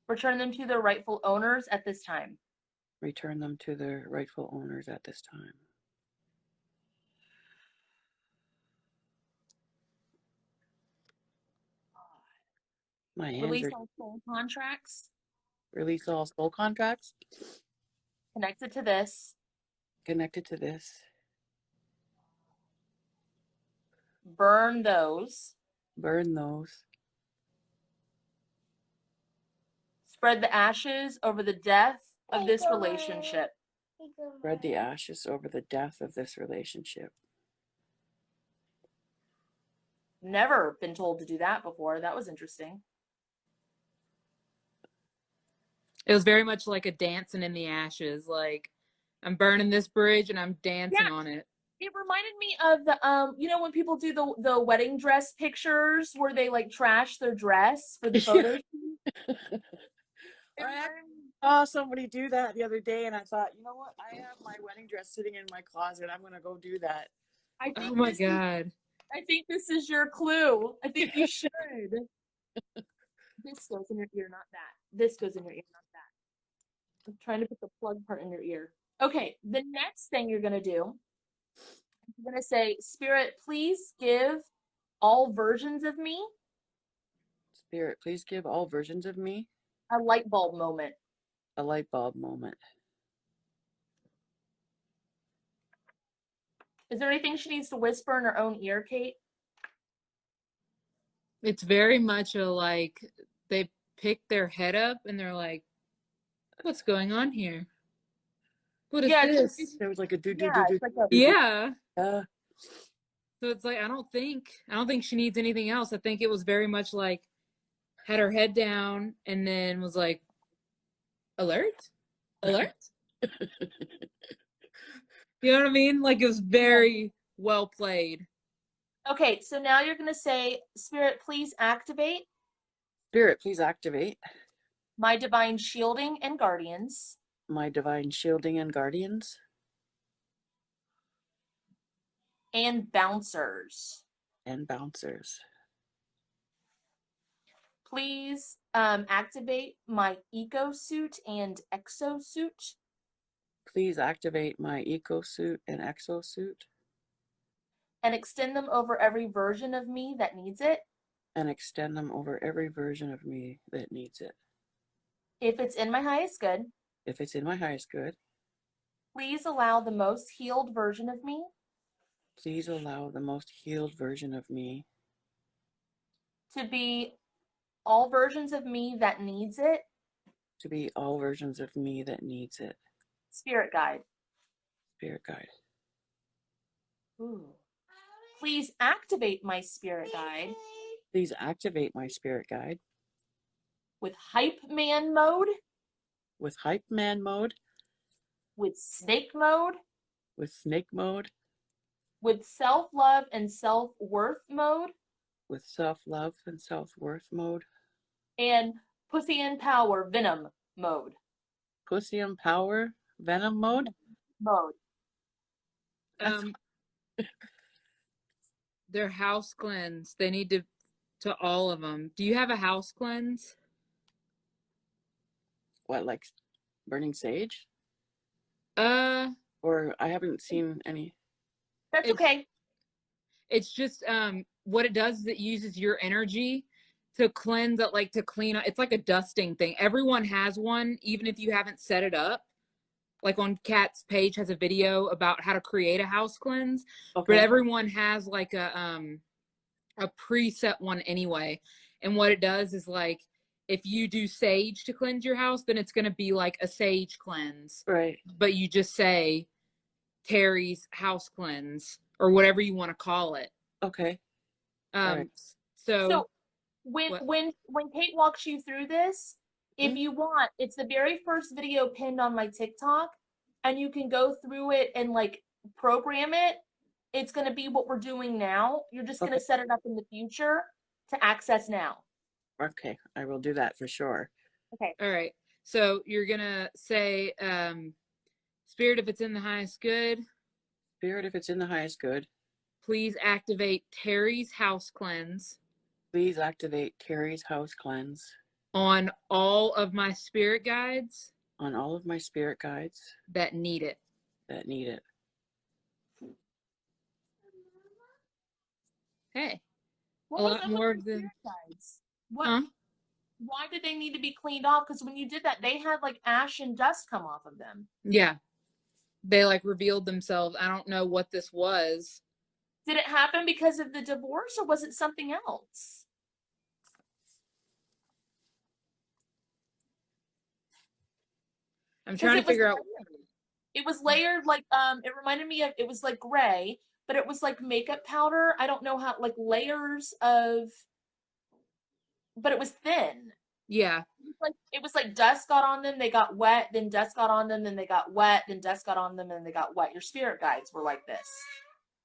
Return them to their rightful owners at this time. Return them to their rightful owners at this time. My hands Release are all soul contracts release all soul contracts connected to this. connected to this. Burn those. Burn those. Spread the ashes over the death of this relationship. Spread the ashes over the death of this relationship. Never been told to do that before. That was interesting. It was very much like a dancing in the ashes. Like, I'm burning this bridge and I'm dancing on it. It reminded me of the you know when people do the wedding dress pictures where they like trash their dress for the photos. I saw somebody do that the other day and I thought, you know what? I have my wedding dress sitting in my closet. I'm gonna go do that. I think Oh my God. I think this is your clue. I think you should. This goes in your ear, not that. This goes in your ear, not that. I'm trying to put the plug part in your ear. Okay, the next thing you're gonna do, you're gonna say, Spirit, please give all versions of me Spirit, please give all versions of me a light bulb moment. a light bulb moment. Is there anything she needs to whisper in her own ear, Kate? It's very much a like, they pick their head up and they're like, what's going on here? What is this? There was like a do. It's like a, Yeah. Uh, So it's like, I don't think she needs anything else. I think it was very much like, had her head down and then was like, alert. You know what I mean? Like, it was very well played. okay, so now you're going to say, Spirit, please activate Spirit, please activate my divine shielding and guardians my divine shielding and guardians and bouncers. and bouncers. Please activate my eco suit and exosuit Please activate my eco suit and exosuit and extend them over every version of me that needs it. and extend them over every version of me that needs it. If it's in my highest good, If it's in my highest good, please allow the most healed version of me please allow the most healed version of me to be all versions of me that needs it. to be all versions of me that needs it. Spirit guide. Spirit guide. Ooh. Please activate my spirit guide Please activate my spirit guide with hype man mode, with hype man mode, with snake mode, with snake mode, with self-love and self-worth mode, with self-love and self-worth mode, and pussy and power venom mode. pussy and power venom mode. Their house cleanse. They need to all of them. Do you have a house cleanse? What, like burning sage? Uh, Or I haven't seen any. That's okay. It's just what it does is it uses your energy to cleanse it, like to clean up. It's like a dusting thing. Everyone has one, even if you haven't set it up. Like on Kat's page has a video about how to create a house cleanse, Okay. but everyone has like a preset one anyway. And what it does is, like, if you do sage to cleanse your house, then it's going to be like a sage cleanse. Right. But you just say Terry's house cleanse or whatever you want to call it. Okay. Right. So when Kate walks you through this, if you want, it's the very first video pinned on my TikTok, and you can go through it and like program it. It's going to be what we're doing now. You're just going to set it up in the future to access now. Okay, I will do that for sure. Okay. All right. So you're going to say, Spirit, if it's in the highest good. Spirit, if it's in the highest good. Please activate Terry's house cleanse. Please activate Terry's house cleanse. On all of my spirit guides. On all of my spirit guides. That need it. That need it. Hey. What a lot more of the guides? What? Why did they need to be cleaned off? Because when you did that, they had like ash and dust come off of them. Yeah. They like revealed themselves. I don't know what this was. Did it happen because of the divorce, or was it something else? I'm trying to figure out. It was layered like it reminded me of, it was like gray, but it was like makeup powder. I don't know how, like layers of, but it was thin. Yeah. It was like dust got on them, they got wet, then dust got on them, then they got wet, then dust got on them, and they got wet. Your spirit guides were like this.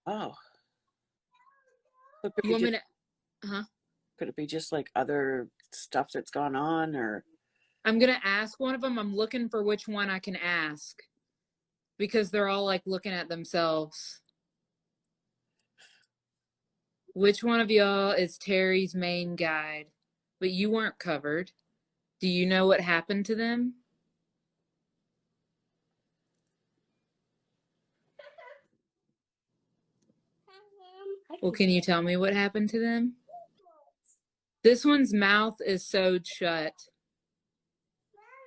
Oh. You want me to, Could it be just like other stuff that's gone on, or? I'm going to ask one of them. I'm looking for which one I can ask because they're all like looking at themselves. Which one of y'all is Terry's main guide? But you weren't covered. Do you know what happened to them? Well, can you tell me what happened to them? This one's mouth is sewed shut.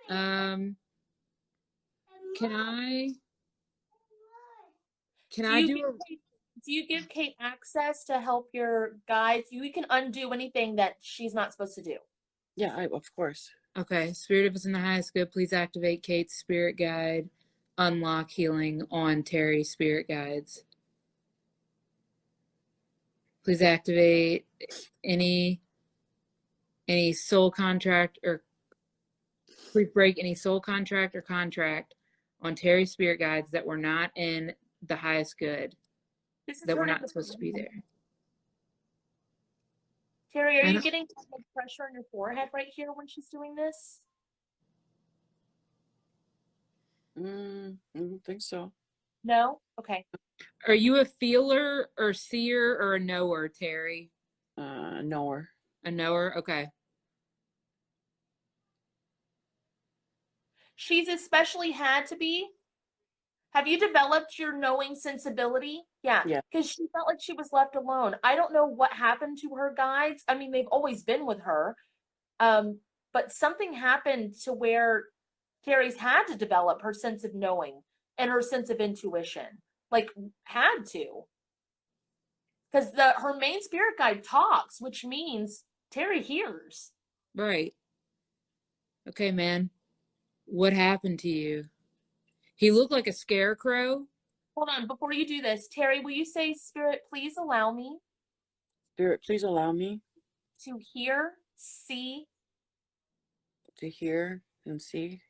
Can I do do you give Kate access to help your guides? You can undo anything that she's not supposed to do. Yeah, of course. Okay. Spirit of us in the highest good, please activate Kate's spirit guide. Unlock healing on Terry's spirit guides. Please activate any soul contract, or please break any soul contract or contract on Terry's spirit guides that were not in the highest good, that were not supposed to be there. Terry, are you getting pressure on your forehead right here when she's doing this? I don't think so. No? Okay. Are you a feeler or seer or a knower, Terry? Knower. A knower? Okay. She's especially had to be. Have you developed your knowing sensibility? Yeah. Because she felt like she was left alone. I don't know what happened to her guides. I mean, they've always been with her. But something happened to where Terry's had to develop her sense of knowing and her sense of intuition. Like, had to. Because her main spirit guide talks, which means Terry hears. Right. Okay, man. What happened to you? He looked like a scarecrow. Hold on, before you do this, Terry, will you say, Spirit, please allow me? Spirit, please allow me to hear, see, to hear and see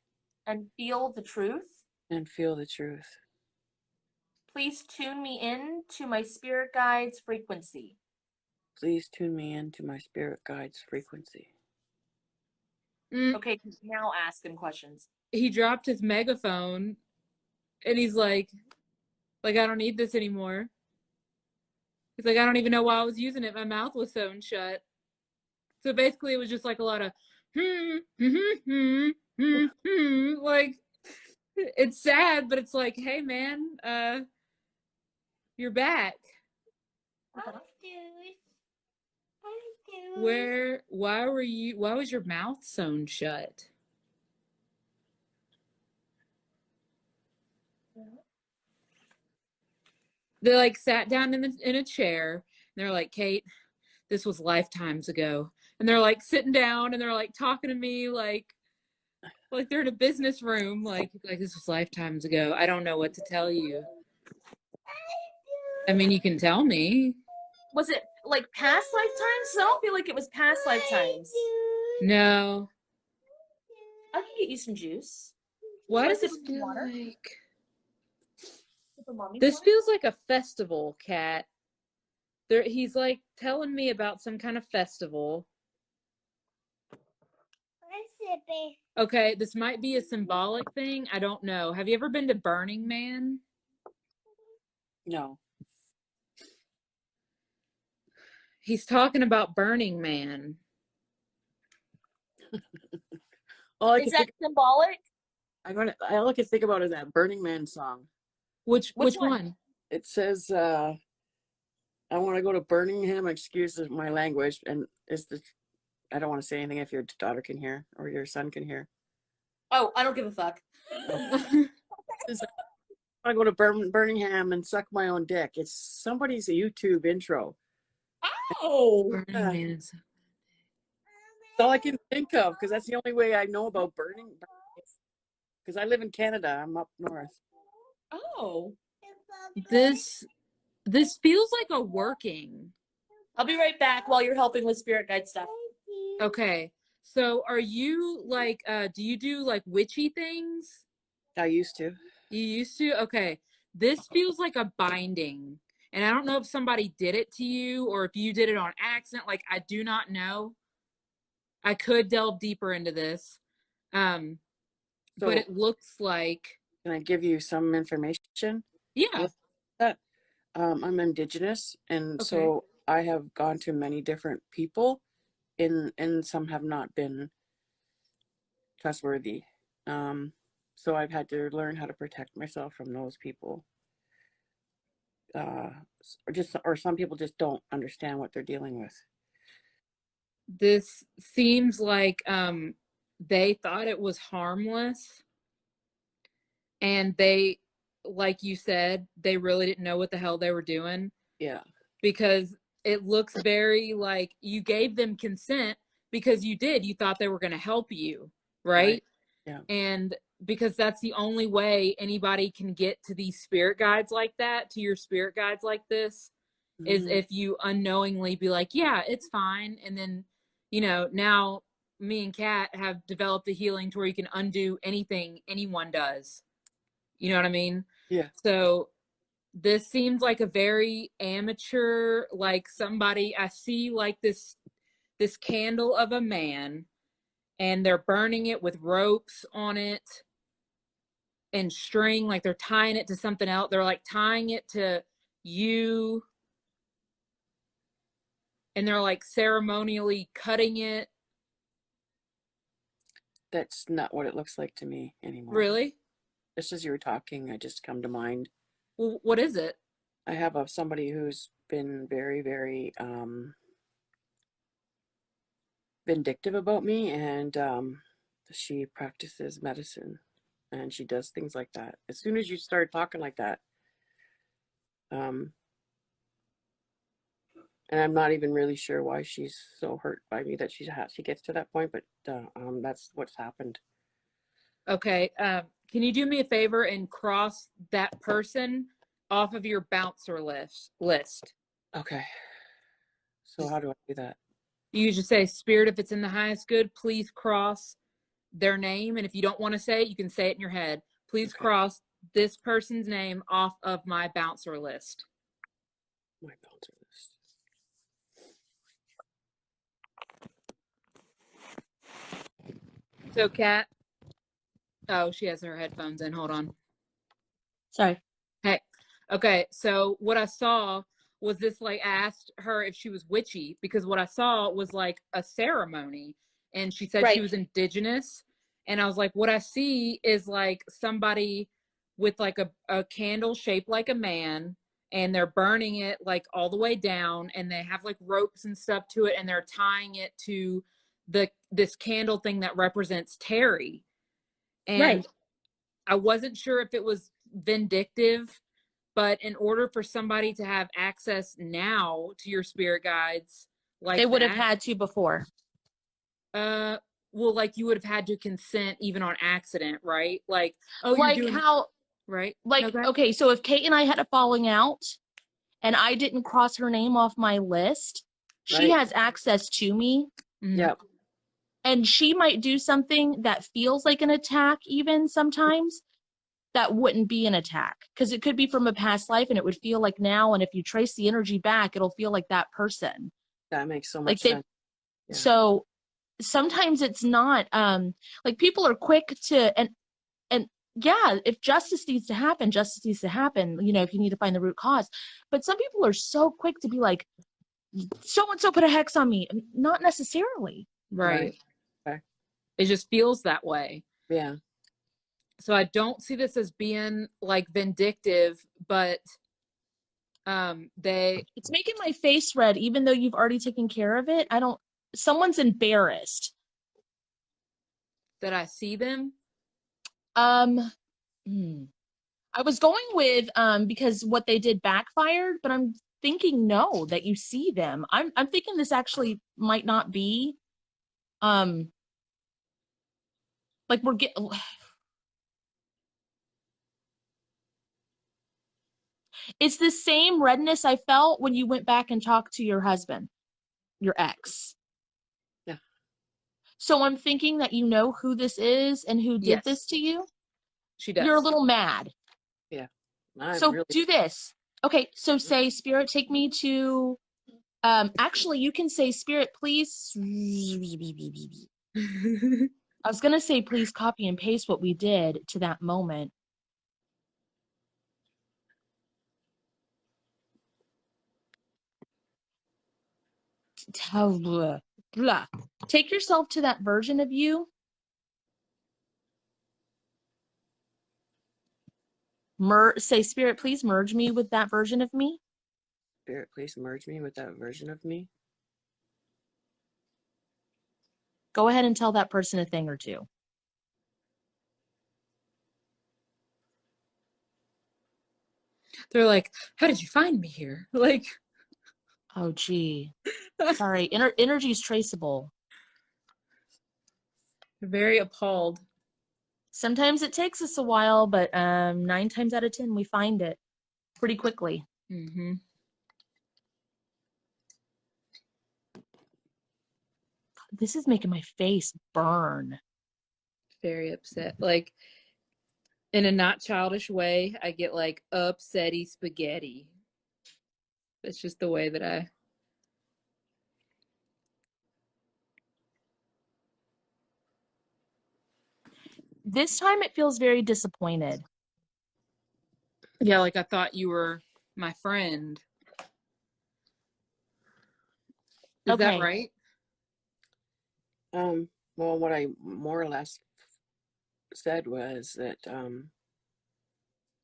and feel the truth. And feel the truth. Please tune me in to my spirit guide's frequency. Please tune me into my spirit guide's frequency. Okay, now ask him questions. He dropped his megaphone and he's like, I don't need this anymore. He's like, I don't even know why I was using it. My mouth was sewn shut. So basically it was just like a lot of like, it's sad, but it's like, hey man, you're back. Why was your mouth sewn shut? They like sat down in a chair and they're like, Kate, this was lifetimes ago. And they're like sitting down and they're like talking to me like they're in a business room, like this was lifetimes ago. I don't know what to tell you. I mean, you can tell me. Was it like past lifetimes? I don't feel like it was past lifetimes. No. I can get you some juice. Why does this feel like... This feels like a festival, Kat. He's like telling me about some kind of festival. Okay, this might be a symbolic thing. I don't know. Have you ever been to Burning Man? No. He's talking about Burning Man. Is that symbolic? All I can think about is that Burning Man song. Which one? It says, I want to go to Birmingham, excuse my language, and I don't want to say anything if your daughter can hear or your son can hear. Oh, I don't give a fuck. I want to go to Birmingham and suck my own dick. It's somebody's YouTube intro. Oh! That's all I can think of, because that's the only way I know about burning. Because I live in Canada. I'm up north. Oh. This feels like a working. I'll be right back while you're helping with spirit guide stuff. Okay. So are you like, do you do like witchy things? I used to. You used to? Okay. This feels like a binding. And I don't know if somebody did it to you or if you did it on accident. Like, I do not know. I could delve deeper into this. But it looks like... Can I give you some information? Yeah. I'm Indigenous, and so I have gone to many different people, and some have not been trustworthy. So I've had to learn how to protect myself from those people. Or some people just don't understand what they're dealing with. This seems like they thought it was harmless, and they, like you said, they really didn't know what the hell they were doing. Yeah. Because it looks very like you gave them consent because you did. You thought they were going to help you, right? Yeah. And because that's the only way anybody can get to these spirit guides like that, to your spirit guides like this, is if you unknowingly be like, yeah, it's fine. And then, you know, now me and Kat have developed a healing to where you can undo anything anyone does. You know what I mean? Yeah. So this seems like a very amateur, like somebody I see like this candle of a man, and they're burning it with ropes on it and string, like they're tying it to something else. They're like tying it to you, and they're like ceremonially cutting it. That's not what it looks like to me anymore. Really? Just as you were talking, I just come to mind. Well, what is it? I have somebody who's been very, very vindictive about me, and she practices medicine, and she does things like that. As soon as you start talking like that, and I'm not even really sure why she's so hurt by me that she gets to that point, but that's what's happened. Okay. Can you do me a favor and cross that person off of your bouncer list? Okay. So how do I do that? You just say, Spirit, if it's in the highest good, please cross their name. And if you don't want to say it, you can say it in your head. Please cross this person's name off of my bouncer list. My bouncer list. So, Kat. Oh, she has her headphones in. Hold on. Sorry. Hey. Okay. So what I saw was this, like, I asked her if she was witchy, because what I saw was like a ceremony, and she said she was indigenous. And I was like, what I see is like somebody with like a candle shaped like a man, and they're burning it like all the way down, and they have like ropes and stuff to it, and they're tying it to this candle thing that represents Terry. And I wasn't sure if it was vindictive, but in order for somebody to have access now to your spirit guides, like They would have that, had to before. well, like you would have had to consent even on accident, right? Like, oh, Like you're doing how, right. like, okay, so if Kate and I had a falling out and I didn't cross her name off my list, she has access to me. Yep. And she might do something that feels like an attack even sometimes that wouldn't be an attack, because it could be from a past life and it would feel like now. And if you trace the energy back, it'll feel like that person. That makes so Like much sense. Yeah. So sometimes it's not like people are quick to, and yeah, if justice needs to happen, justice needs to happen, you know, if you need to find the root cause. But some people are so quick to be like, so and so put a hex on me. Not necessarily. Right. Okay. It just feels that way. Yeah. So I don't see this as being like vindictive, but it's making my face red, even though you've already taken care of it. Someone's embarrassed that I see them. I was going with because what they did backfired, but I'm thinking no, that you see them. I'm thinking this actually might not be like we're getting. It's the same redness I felt when you went back and talked to your husband, your ex. Yeah. So I'm thinking that you know who this is and who did this to you. She does. You're a little mad. Yeah. So do this. Okay, so say, Spirit, take me to, actually, you can say, Spirit, please. I was going to say, please copy and paste what we did to that moment. Take yourself to that version of you. Say, Spirit, please merge me with that version of me. Spirit, please merge me with that version of me. Go ahead and tell that person a thing or two. They're like, how did you find me here? Like, Oh, gee. Sorry. Energy is traceable. very appalled. Sometimes it takes us a while, but 9 times out of 10, we find it pretty quickly. Mm-hmm. This is making my face burn. Very upset. Like, in a not childish way, I get like upsetty spaghetti. That's just the way that I. This time it feels very disappointed. Yeah, like I thought you were my friend. Is that Okay. right? Well, what I more or less said was that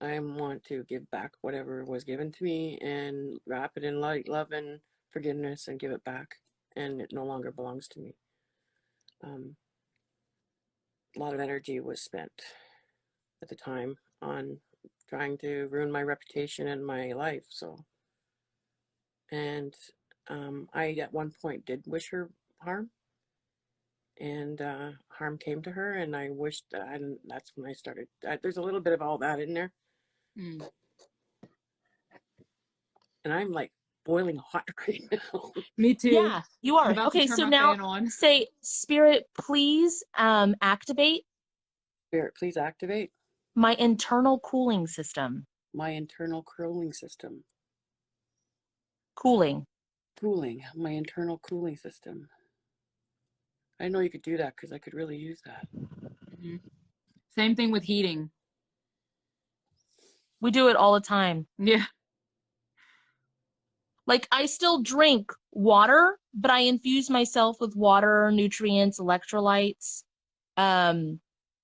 I want to give back whatever was given to me and wrap it in light, love, and forgiveness and give it back, and it no longer belongs to me. A lot of energy was spent at the time on trying to ruin my reputation and my life. So, and I at one point did wish her harm, and harm came to her, and I wished that, and that's when I started. There's a little bit of all that in there, Mm. and I'm like boiling hot right now. Me too. Yeah, you I'm are. about Okay, to turn so my now fan on. say, Spirit, please activate Spirit, please activate my internal cooling system. my internal cooling system. Cooling. Cooling, my internal cooling system. I know you could do that because I could really use that. Mm-hmm. Same thing with heating. We do it all the time. Yeah. Like, I still drink water, but I infuse myself with water, nutrients, electrolytes,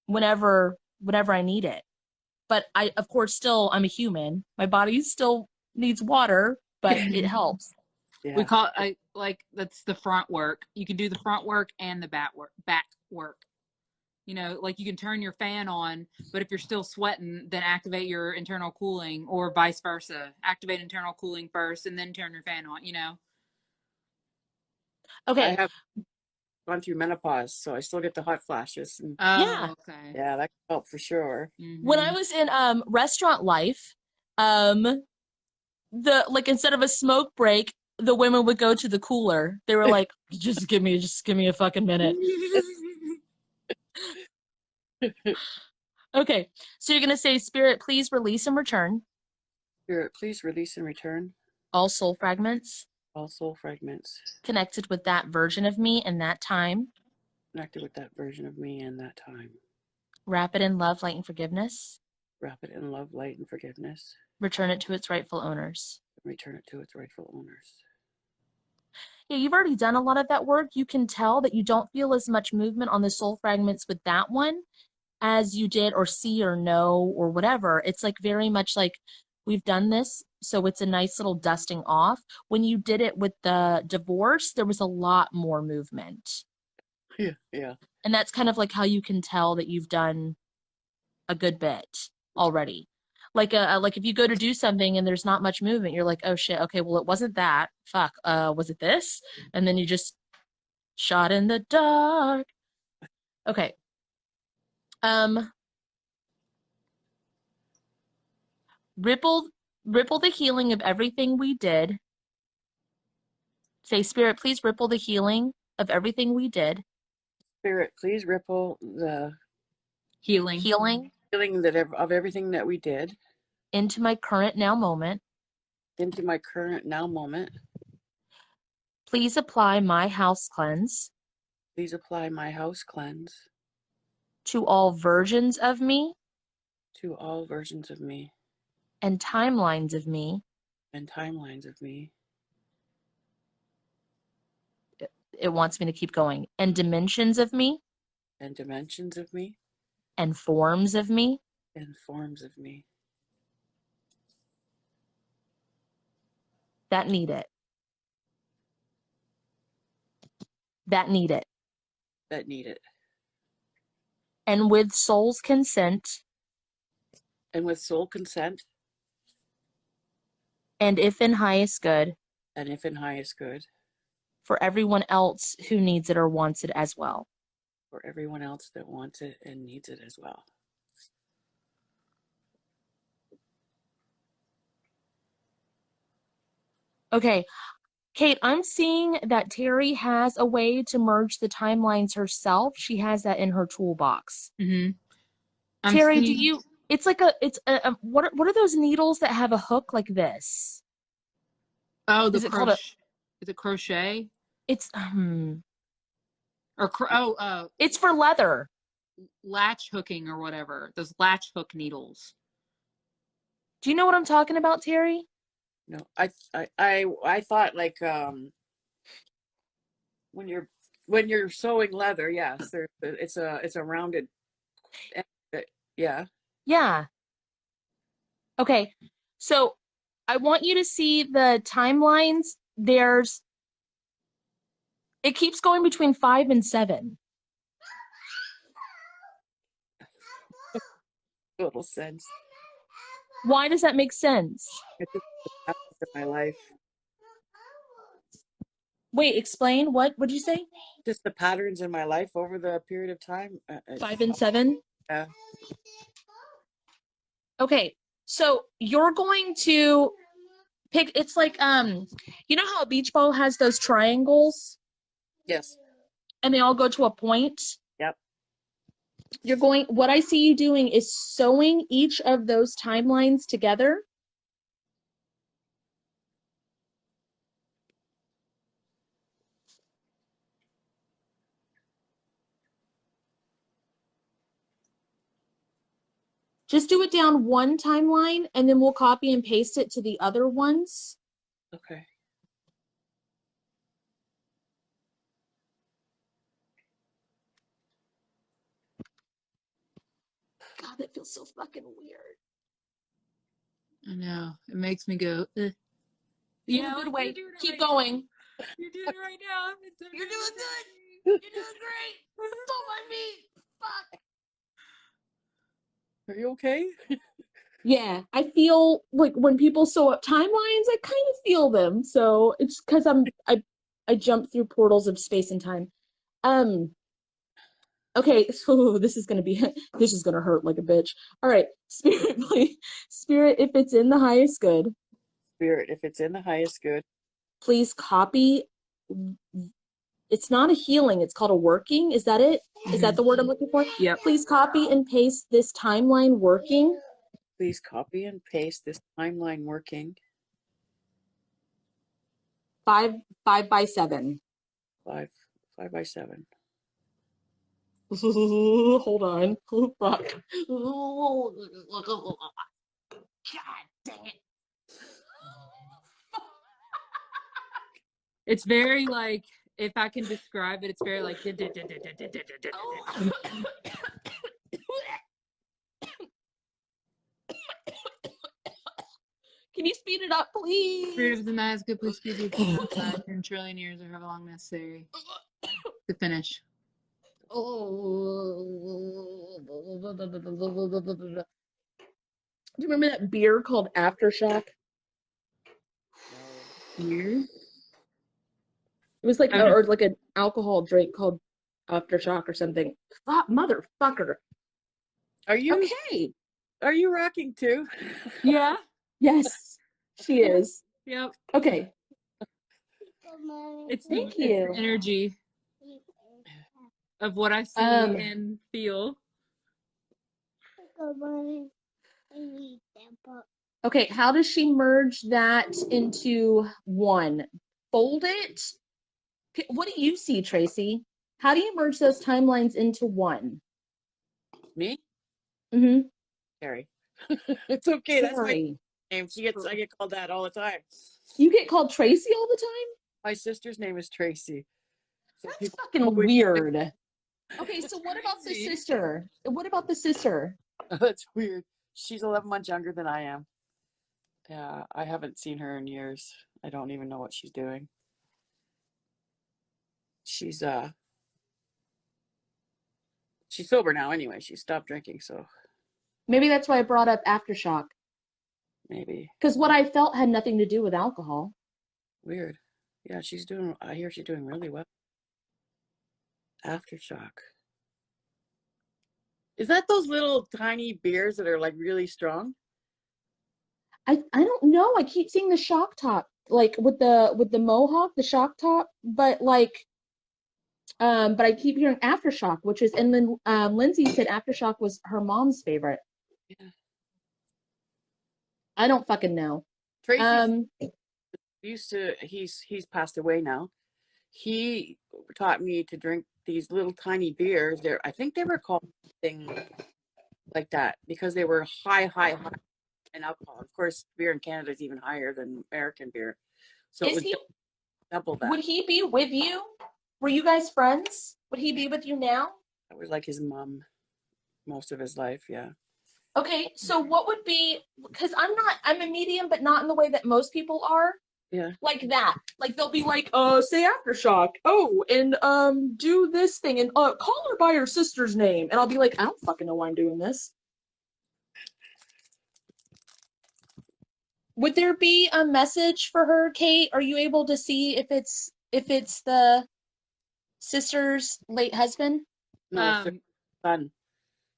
whenever I need it. But I, of course, I'm a human. My body still needs water, but it helps. Yeah. We call it, that's the front work. You can do the front work and the back work. You know, like you can turn your fan on, but if you're still sweating, then activate your internal cooling, or vice versa. Activate internal cooling first and then turn your fan on, you know? Okay. I have gone through menopause, so I still get the hot flashes. And Yeah. Okay. yeah, that can help for sure. Mm-hmm. When I was in restaurant life, instead of a smoke break, the women would go to the cooler. They were like, just give me a fucking minute. Okay, so you're gonna say, Spirit, please release and return Spirit, please release and return all soul fragments all soul fragments connected with that version of me in that time. connected with that version of me in that time. Wrap it in love, light, and forgiveness. Wrap it in love, light, and forgiveness. Return it to its rightful owners. Return it to its rightful owners. Yeah, you've already done a lot of that work. You can tell that you don't feel as much movement on the soul fragments with that one as you did, or see or know or whatever. It's like very much like, we've done this, so it's a nice little dusting off. When you did it with the divorce, there was a lot more movement. Yeah. And that's kind of like how you can tell that you've done a good bit already. Like if you go to do something and there's not much movement, you're like, oh shit, okay, well, it wasn't that. Fuck, was it this? And then you just shot in the dark. Okay. Ripple the healing of everything we did. Say, Spirit, please ripple the healing of everything we did. Spirit, please ripple the Healing healing of everything that we did into my current now moment. into my current now moment. Please apply my house cleanse Please apply my house cleanse to all versions of me to all versions of me and timelines of me. and timelines of me. It wants me to keep going. And dimensions of me And dimensions of me and forms of me. and forms of me That need it. That need it. that need it. And with soul's consent, And with soul consent, And if in highest good, and if in highest good, for everyone else who needs it or wants it as well. for everyone else that wants it and needs it as well. Okay, Kate, I'm seeing that Terry has a way to merge the timelines herself. She has that in her toolbox. Mm-hmm. Terry, do you? It's like what are those needles that have a hook like this? Oh, Is it called a? Is it crochet? It's Or it's for leather. latch hooking or whatever. Those latch hook needles. Do you know what I'm talking about, Terry? No, I thought like when you're sewing leather, yes, it's a rounded, yeah. Yeah. Okay. So I want you to see the timelines. It keeps going between 5 and 7. Total sense. Why does that make sense? It's just the past of my life. Wait, explain. What'd you say? Just the patterns in my life over the period of time. 5 and 7? Yeah. Okay. So you're going to pick, it's like, you know how a beach ball has those triangles Yes. and they all go to a point? Yep. What I see you doing is sewing each of those timelines together. Just do it down one timeline and then we'll copy and paste it to the other ones. Okay. God, that feels so fucking weird. I know. It makes me go, In yeah, a good way. Keep right going. Now. You're doing it right now. You're doing good. You're doing great. Oh, my feet. Fuck. Are you okay? Yeah, I feel like when people sew up timelines, I kind of feel them. So it's because I jump through portals of space and time. Okay, so this is gonna hurt like a bitch. All right, spirit, please. Spirit, if it's in the highest good, Spirit, if it's in the highest good, please copy. It's not a healing, it's called a working. Is that it? Is that the word I'm looking for? Yep. Please copy and paste this timeline working. please copy and paste this timeline working. 5 by 7. 5 by 7. Hold on. Oh, fuck. God dang it. It's very like, if I can describe it, it's very like. Can you speed it up, please? Spirit of the night is good. Please speed it 10 trillion years or however long necessary to finish. Do you remember that beer called Aftershock? Years? It was like, or like an alcohol drink called Aftershock or something. Fuck, motherfucker. Are you okay? Are you rocking too? Yeah. Yes, she is. Yep. Okay. Thank you. It's the energy of what I see and feel. Okay, how does she merge that into one? Fold it? What do you see, Tracy? How do you merge those timelines into one? Me? Mm-hmm. Carrie. It's okay. That's my Sorry. name. I get called that all the time. You get called Tracy all the time? My sister's name is Tracy. So That's fucking weird. Okay, so what about the sister? What about the sister? That's weird. She's 11 months younger than I am. Yeah, I haven't seen her in years. I don't even know what she's doing. She's sober now anyway. She stopped drinking, so Maybe that's why I brought up Aftershock. Maybe. Because what I felt had nothing to do with alcohol. Weird. Yeah, I hear she's doing really well. Aftershock. Is that those little tiny beers that are like really strong? I don't know. I keep seeing the shock top, like with the mohawk, the shock top, but I keep hearing aftershock, which is, and then Lindsay said aftershock was her mom's favorite. Yeah. I don't fucking know. Tracy's he's passed away now. He taught me to drink these little tiny beers. I think they were called thing like that because they were high in alcohol. Of course, beer in Canada is even higher than American beer. So it Is was he, double that. would he be with you? Were you guys friends? Would he be with you now? I was like his mom most of his life, yeah. Okay, so what would be, because I'm a medium, but not in the way that most people are. Yeah. Like that. Like they'll be like, say aftershock. Oh, and do this thing and call her by her sister's name. And I'll be like, I don't fucking know why I'm doing this. Would there be a message for her, Kate? Are you able to see if it's the sister's late husband? No, son.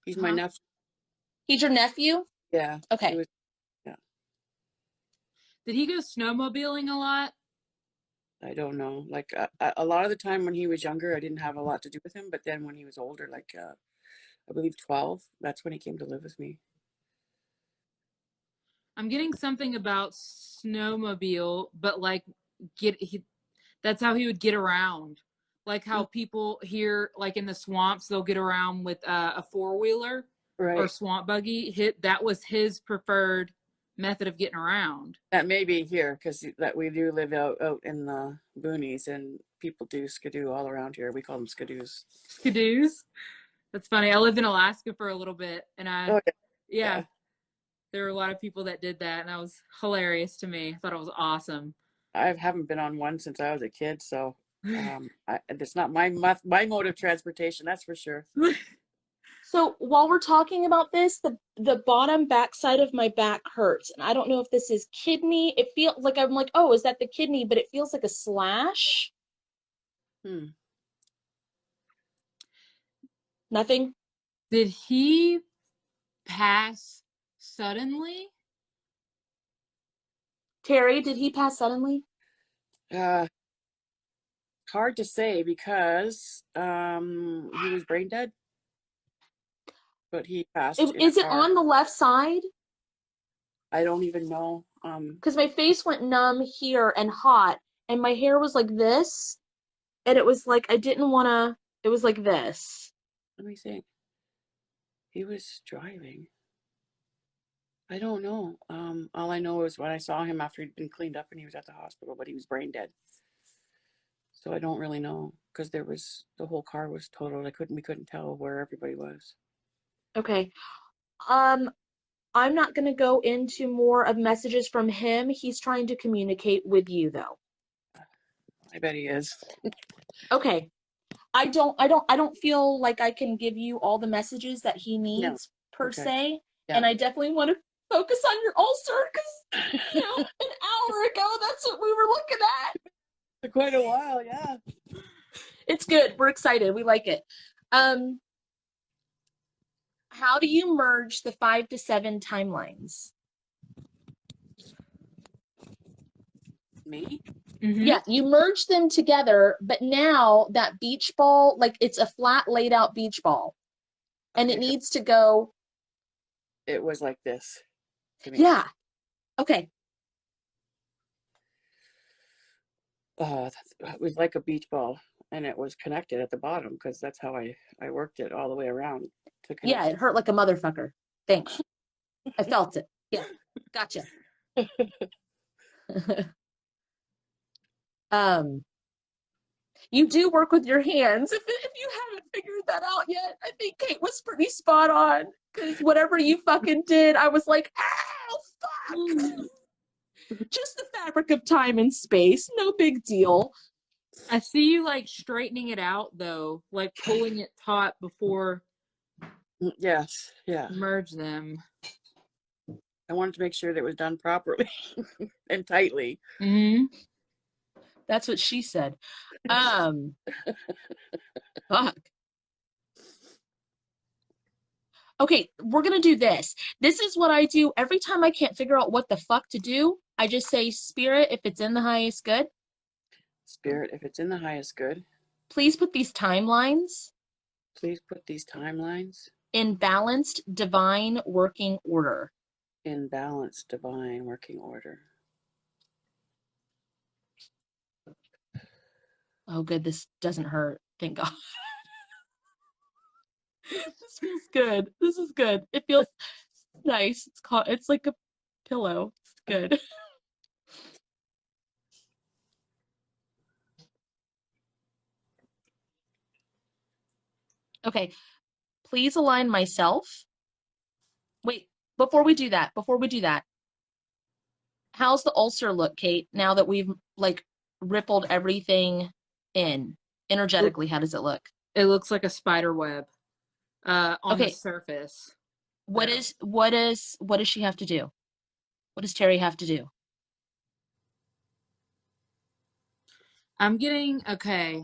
He's my nephew. He's your nephew? Yeah. Okay. Yeah. Did he go snowmobiling a lot? I don't know. Like a lot of the time when he was younger, I didn't have a lot to do with him. But then when he was older, like I believe 12, that's when he came to live with me. I'm getting something about snowmobile, but like that's how he would get around. Like how people here, like in the swamps, they'll get around with a four-wheeler or swamp buggy. That was his preferred method of getting around. That may be here because that we do live out in the boonies and people do skidoo all around here. We call them skidoos. Skidoos? That's funny. I lived in Alaska for a little bit and yeah. There were a lot of people that did that, and that was hilarious to me. I thought it was awesome. I haven't been on one since I was a kid, so it's not my mode of transportation, that's for sure. So while we're talking about this, the bottom back side of my back hurts, and I don't know if this is kidney. It feels like I'm like, oh, is that the kidney? But it feels like a slash. Nothing. Did he pass suddenly? Terry, did he pass suddenly? Hard to say because he was brain dead, but he passed. Is it on the left side? I don't even know. Because my face went numb here and hot, and my hair was like this, and it was like I didn't want to. It was like this. Let me think. He was driving. I don't know. All I know is when I saw him after he'd been cleaned up and he was at the hospital, but he was brain dead. So I don't really know because the whole car was totaled. We couldn't tell where everybody was. Okay. I'm not going to go into more of messages from him. He's trying to communicate with you, though. I bet he is. Okay. I don't feel like I can give you all the messages that he needs per se. Yeah. And I definitely want to focus on your ulcer because, an hour ago, that's what we were looking at. For quite a while, yeah. It's good. We're excited. We like it. How do you merge the 5 to 7 timelines? Me? Mm-hmm. Yeah, you merge them together, but now that beach ball, like it's a flat laid out beach ball. And it needs to go. It was like this to me. Yeah. Okay. It was like a beach ball and it was connected at the bottom because that's how I worked it all the way around to connect. Yeah, it hurt like a motherfucker. Thanks. I felt it. Yeah. Gotcha. You do work with your hands. If you haven't figured that out yet, I think Kate was pretty spot on because whatever you fucking did, I was like, oh, fuck. Just the fabric of time and space. No big deal. I see you like straightening it out though, like pulling it taut before. Yes. Yeah. Merge them. I wanted to make sure that it was done properly and tightly. Mm-hmm. That's what she said. Fuck. Okay, we're gonna do this. This is what I do every time I can't figure out what the fuck to do. I just say, Spirit, if it's in the highest good. Spirit, if it's in the highest good. Please put these timelines. Please put these timelines. In balanced, divine working order. In balanced, divine working order. Oh, good. This doesn't hurt. Thank God. This feels good. This is good. It feels nice. It's like a pillow. It's good. Okay. Please align myself. Wait, before we do that, how's the ulcer look, Kate, now that we've like rippled everything in? Energetically, how does it look? It looks like a spider web on the surface. What does she have to do? What does Terry have to do? I'm getting, okay.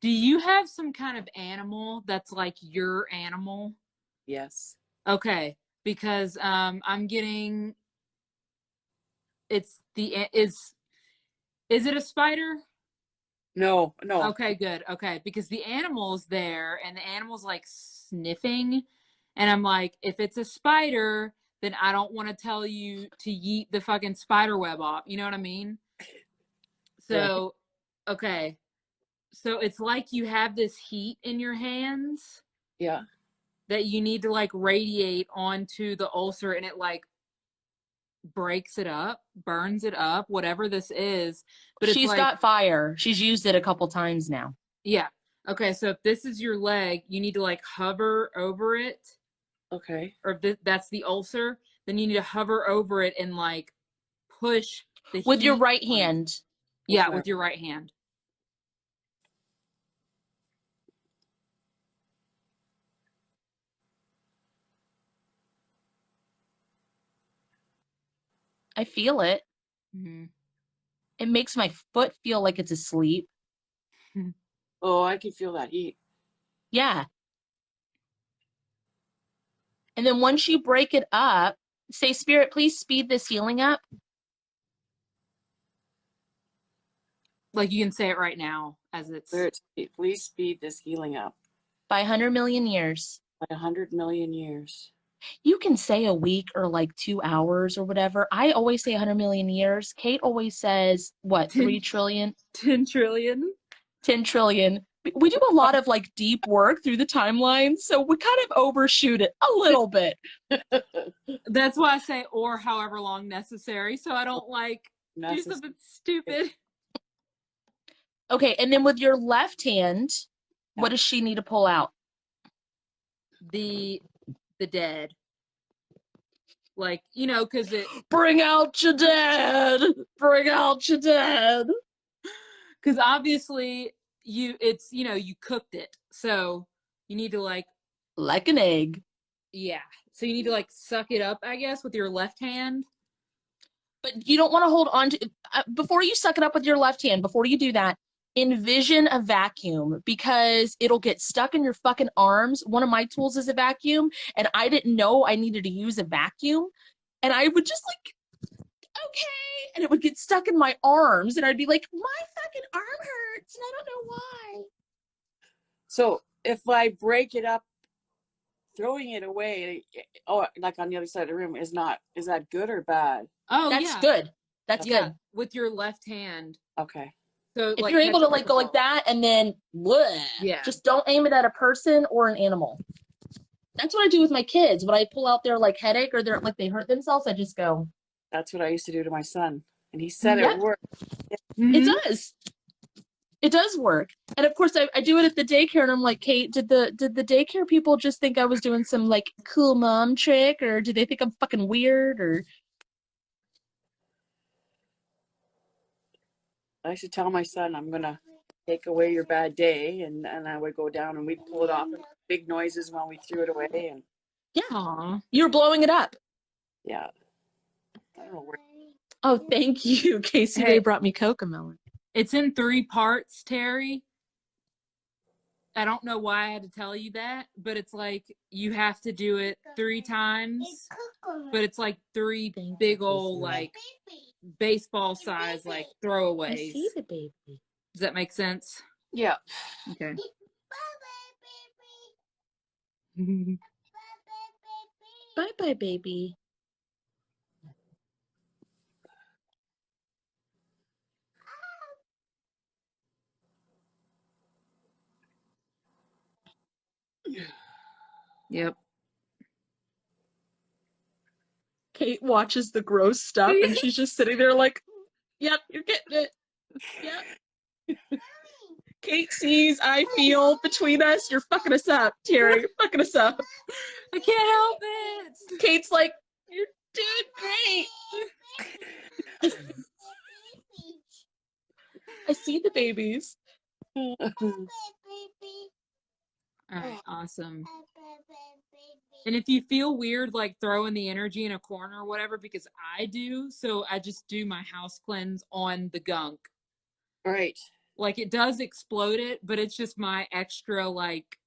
Do you have some kind of animal that's like your animal? Yes. Okay, because I'm getting, is it a spider? No. Okay, good. Okay, because the animal's there and the animal's like sniffing, and I'm like, if it's a spider, then I don't want to tell you to yeet the fucking spider web off. You know what I mean? So, okay. So it's like you have this heat in your hands. Yeah. That you need to like radiate onto the ulcer, and it like breaks it up, burns it up, whatever this is. But she's like, got fire. She's used it a couple times now. Yeah. Okay, so if this is your leg, you need to like hover over it. Okay. Or if that's the ulcer, then you need to hover over it and like push the heat. With your right hand. Yeah, with your right hand. I feel it. Mm-hmm. It makes my foot feel like it's asleep. Oh, I can feel that heat. Yeah. And then once you break it up, say, Spirit, please speed this healing up. Like you can say it right now as it's... Spirit, please speed this healing up. By 100 million years. By 100 million years. You can say a week or like 2 hours or whatever. I always say 100 million years. Kate always says, what, 3 trillion? 10 trillion. 10 trillion. We do a lot of like deep work through the timeline, so we kind of overshoot it a little bit. That's why I say or however long necessary, so I don't like do something stupid. Okay, and then with your left hand, what does she need to pull out? The dead. Like, you know, because it... Bring out your dead! Bring out your dead! Because obviously you cooked it, so you need to like an egg. Yeah, so you need to like suck it up, I guess, with your left hand. But you don't want to hold on to before you suck it up with your left hand. Before you do that, envision a vacuum, because it'll get stuck in your fucking arms. One of my tools is a vacuum, and I didn't know I needed to use a vacuum, and I would just like, okay, and it would get stuck in my arms, and I'd be like, my fucking arm hurts, and I don't know why. So if I break it up, throwing it away, like on the other side of the room, is that good or bad? Oh, that's good. That's good. With your left hand. Okay. So if like, you're able to like go like that and then just don't aim it at a person or an animal. That's what I do with my kids. When I pull out their like headache or they hurt themselves, I just go. That's what I used to do to my son, and he said it worked. Mm-hmm. It does. It does work. And of course I do it at the daycare, and I'm like, Kate, did the daycare people just think I was doing some like cool mom trick, or do they think I'm fucking weird? Or I should tell my son, I'm gonna take away your bad day, and I would go down and we'd pull it off and big noises while we threw it away. And yeah, you're blowing it up. Yeah. I don't know where. Oh, thank you. Casey Hey. Ray brought me Cocomelon. It's in 3 parts, Terry. I don't know why I had to tell you that, but it's like you have to do it 3 times. But it's like 3 big old, like, baseball size, like, throwaways. I see the baby. Does that make sense? Yeah. Okay. Bye-bye, baby. Yep. Kate watches the gross stuff and she's just sitting there like, yep, you're getting it. Yep. Kate sees, I feel, between us, you're fucking us up, Terry. You're fucking us up. I can't help it. Kate's like, you're doing great. I see the babies. All right, awesome. And if you feel weird, like throwing the energy in a corner or whatever, because I do, so I just do my house cleanse on the gunk. Right. Like it does explode it, but it's just my extra, like,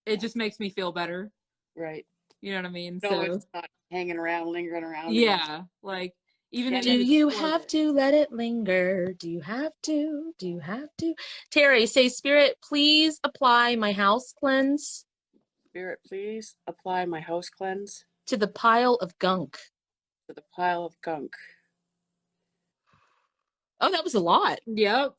it just makes me feel better. Right. You know what I mean? No, So it's not hanging around, lingering around. yeah, like even if Do you have to let it linger? Do you have to? Do you have to? Terry, say, Spirit, please apply my house cleanse. Spirit, please apply my house cleanse to the pile of gunk. to the pile of gunk. Oh, that was a lot. Yep.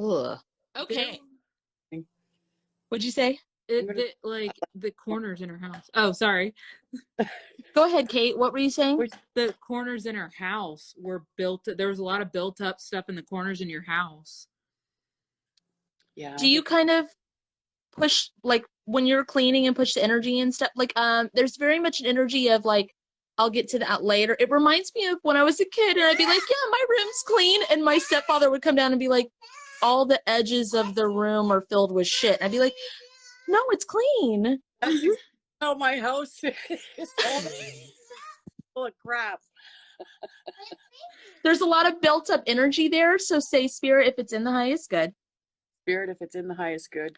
Ugh. Okay. What'd you say? Like the corners in her house. Oh, sorry. Go ahead, Kate. What were you saying? The corners in her house were built. There was a lot of built up stuff in the corners in your house. Yeah. Do you kind of push, like when you're cleaning and push the energy and stuff? Like, there's very much an energy of like, I'll get to that later. It reminds me of when I was a kid and I'd be like, yeah, my room's clean. And my stepfather would come down and be like, all the edges of the room are filled with shit. And I'd be like, no, it's clean. That's just how my house is full of crap. There's a lot of built up energy there. So say, Spirit, if it's in the highest good. Spirit, if it's in the highest good.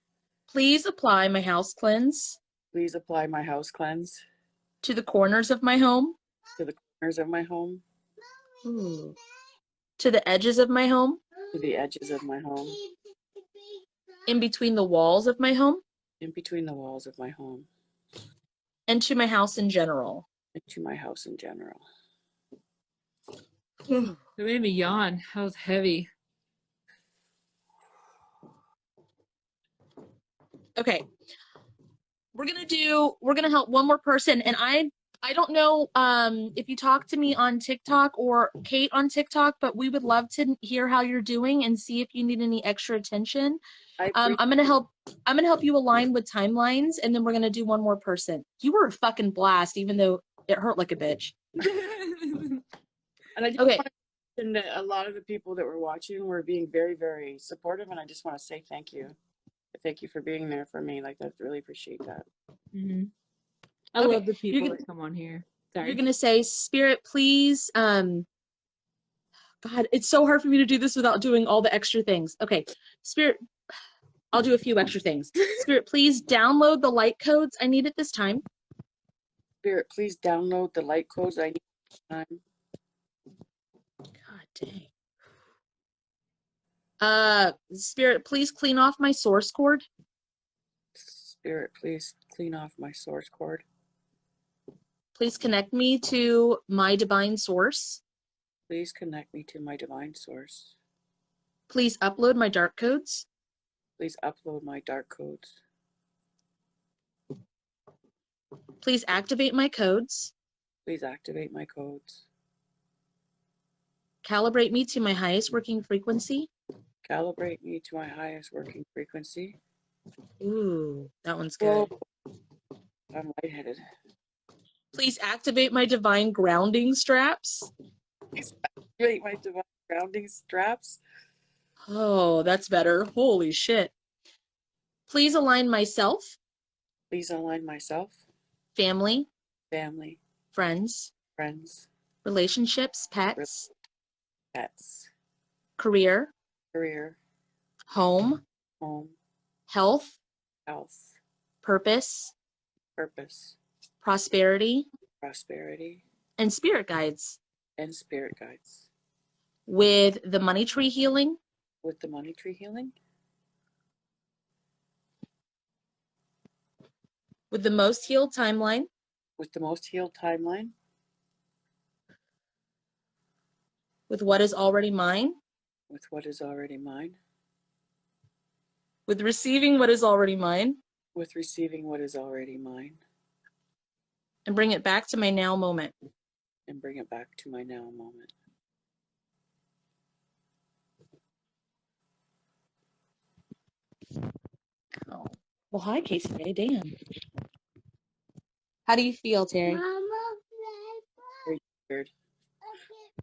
Please apply my house cleanse. Please apply my house cleanse. To the corners of my home. To the corners of my home. Ooh. To the edges of my home. To the edges of my home. In between the walls of my home. In between the walls of my home. And to my house in general. And to my house in general. It made me yawn. That was heavy. Okay. We're gonna help one more person, and I don't know if you talk to me on TikTok or Kate on TikTok, but we would love to hear how you're doing and see if you need any extra attention. I'm gonna help you align with timelines, and then we're gonna do one more person. You were a fucking blast, even though it hurt like a bitch. And I just want to mention that a lot of the people that were watching were being very, very supportive, and I just want to say thank you. Thank you for being there for me. Like, I really appreciate that. Mm-hmm. I love the people that come on here. Sorry. You're gonna say, Spirit, please. God, it's so hard for me to do this without doing all the extra things. Okay, Spirit, I'll do a few extra things. Spirit, please download the light codes I need at this time. Spirit, please download the light codes I need at this time. God dang. Spirit, please clean off my source cord. Spirit, please clean off my source cord. Please connect me to my divine source. Please connect me to my divine source. Please upload my dark codes. Please upload my dark codes. Please activate my codes. Please activate my codes. Calibrate me to my highest working frequency. Calibrate me to my highest working frequency. Ooh, that one's good. Whoa. I'm lightheaded. Please activate my divine grounding straps. Please activate my divine grounding straps. Oh, that's better. Holy shit. Please align myself. Please align myself, family, family, friends, friends, relationships, pets, pets, career, career, home, home, health, health, purpose, purpose, prosperity, prosperity, and spirit guides. and spirit guides. With the money tree healing, With the money tree healing, with the most healed timeline, with the most healed timeline, with what is already mine, with what is already mine, with receiving what is already mine, with receiving what is already mine, and bring it back to my now moment. and bring it back to my now moment. Oh. Well, hi, Casey. Damn. How do you feel, Terry? Very tired.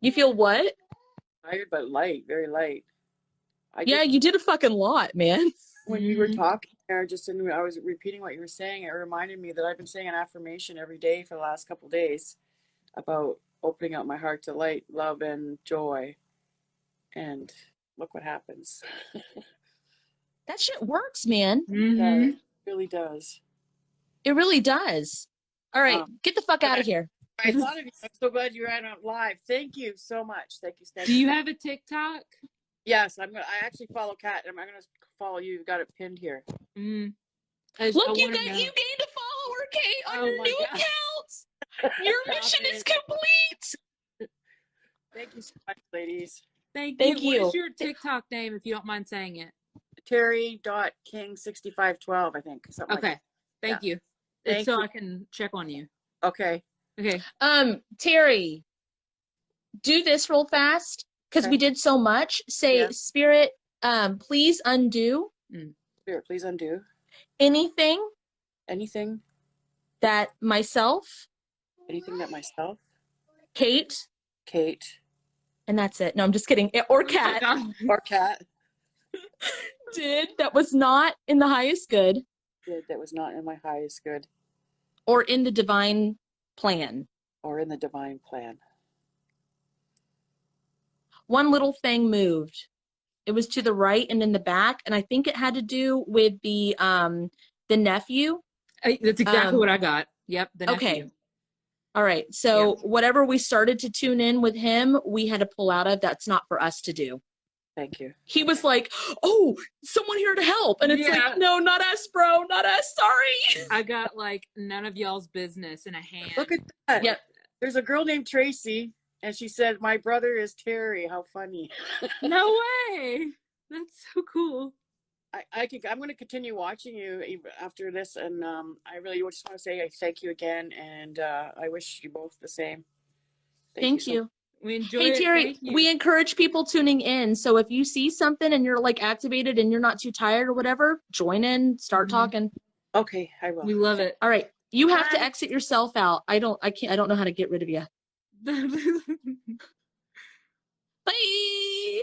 You feel what? Tired but light, very light. Yeah, you did a fucking lot, man. When you were talking there, I was repeating what you were saying, it reminded me that I've been saying an affirmation every day for the last couple of days about opening up my heart to light, love, and joy. And look what happens. That shit works, man. It really does. It really does. All right, get the fuck out of here. I thought of you. I'm so glad you ran out live. Thank you so much. Thank you. Do you have a TikTok? Yes, I actually follow Kat, and I'm gonna follow you. You've got it pinned here. Look, you gained a follower, Kate, on your new account. Your mission is complete. Thank you so much, ladies. Thank you. What is your TikTok name, if you don't mind saying it? Terry.king6512, I think. Something Okay. like that. Thank you. Thank so you. I can check on you. Okay. Okay. Terry, do this real fast because we did so much. Say, Spirit, please undo. Spirit, please undo anything that myself, Kate, and that's it. No, I'm just kidding. Or Kat. Did that was not in the highest good. That was not in my highest good. Or in the divine plan. One little thing moved. It was to the right and in the back, and I think it had to do with the nephew. That's exactly what I got. Yep, the nephew. Okay. All right. So whatever we started to tune in with him, we had to pull out of. That's not for us to do. Thank you. He was like, "Oh, someone here to help," and it's like, "No, not us, bro, not us. Sorry." I got like none of y'all's business in a hand. Look at that. Yep. There's a girl named Tracy, and she said, "My brother is Terry." How funny. No way. That's so cool. I'm going to continue watching you after this, and I really just want to say thank you again, and I wish you both the same. Thank you. We enjoy it. Hey, Terry, we encourage people tuning in. So if you see something and you're like activated and you're not too tired or whatever, join in, start talking. Okay, I will. We love it. All right. You have to exit yourself out. I don't know how to get rid of you. Bye.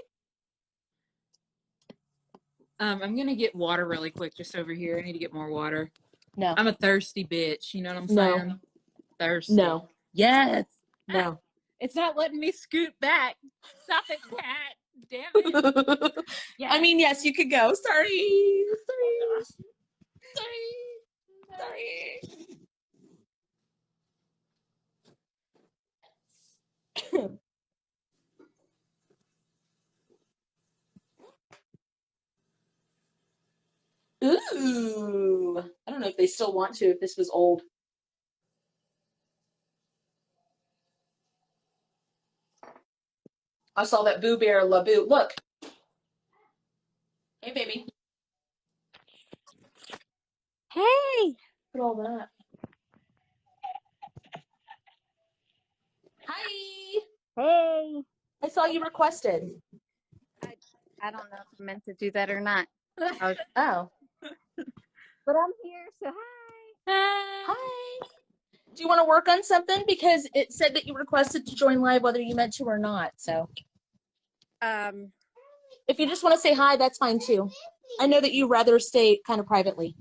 I'm going to get water really quick just over here. I need to get more water. No. I'm a thirsty bitch. You know what I'm saying? No. Thirsty. No. Yes. No. It's not letting me scoot back. Stop it, Kat. Damn it. Yes. I mean, yes, you could go. Sorry. Ooh. I don't know if they still want to, if this was old. I saw that Boo Bear La Boo. Look. Hey, baby. Hey. Look at all that. Hi. Hey. I saw you requested. I don't know if I meant to do that or not. Oh. But I'm here, so hi. Hi. Do you want to work on something? Because it said that you requested to join live whether you meant to or not. So if you just want to say hi, that's fine too. I know that you rather stay kind of privately.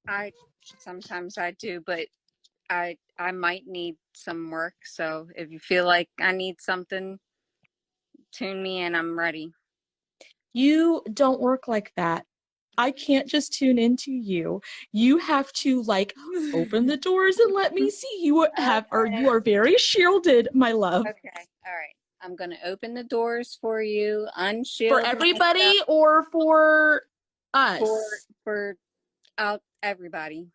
I Sometimes I do, but I might need some work. So if you feel like I need something, tune me in. I'm ready. You don't work like that. I can't just tune into you. You have to like open the doors and let me see. You are very shielded, my love. Okay. All right. I'm gonna open the doors for you, unshield For everybody myself or for us? for out everybody.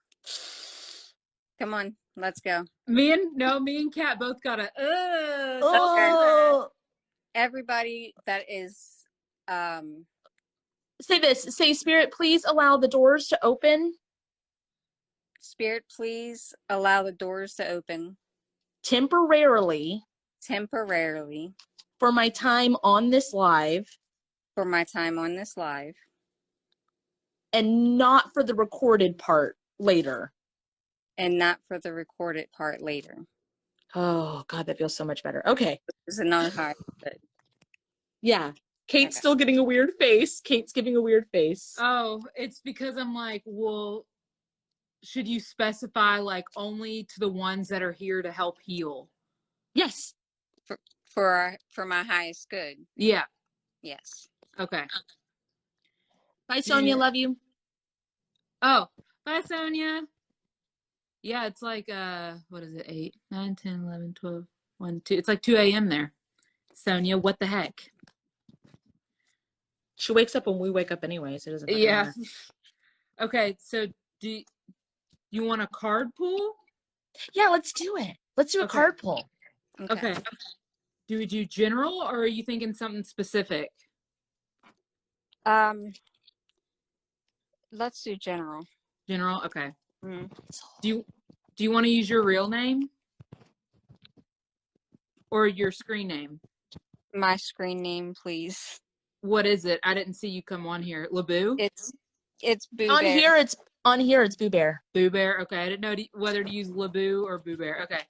Come on, let's go. Me and Kat both got a Oh. Everybody that is Say this. Say, Spirit, please allow the doors to open Spirit, please allow the doors to open temporarily for my time on this live for my time on this live and not for the recorded part later. and not for the recorded part later. Oh, God, that feels so much better. Okay. There's another high. But Yeah. Kate's Okay. still getting a weird face. Kate's giving a weird face. Oh, it's because I'm like, well, should you specify like only to the ones that are here to help heal? Yes. for my highest good. Yeah. Yes. Okay. Bye, Sonia. Love you. Oh, bye, Sonia. Yeah, it's like, what is it? 8, 9, 10, 11, 12, 1, 2. It's like 2 a.m. there. Sonia, what the heck? She wakes up when we wake up anyway, so it doesn't fucking matter. Okay, so do you want a card pull? Yeah, let's do it. Let's do a card pull. Okay. Do we do general or are you thinking something specific? Let's do general. General, okay. Mm. Do you want to use your real name or your screen name? My screen name, please. What is it? I didn't see you come on here. Laboo? It's Boo On Bear. here it's Boo Bear. Boo Bear. Okay, I didn't know whether to use Laboo or Boo Bear. Okay.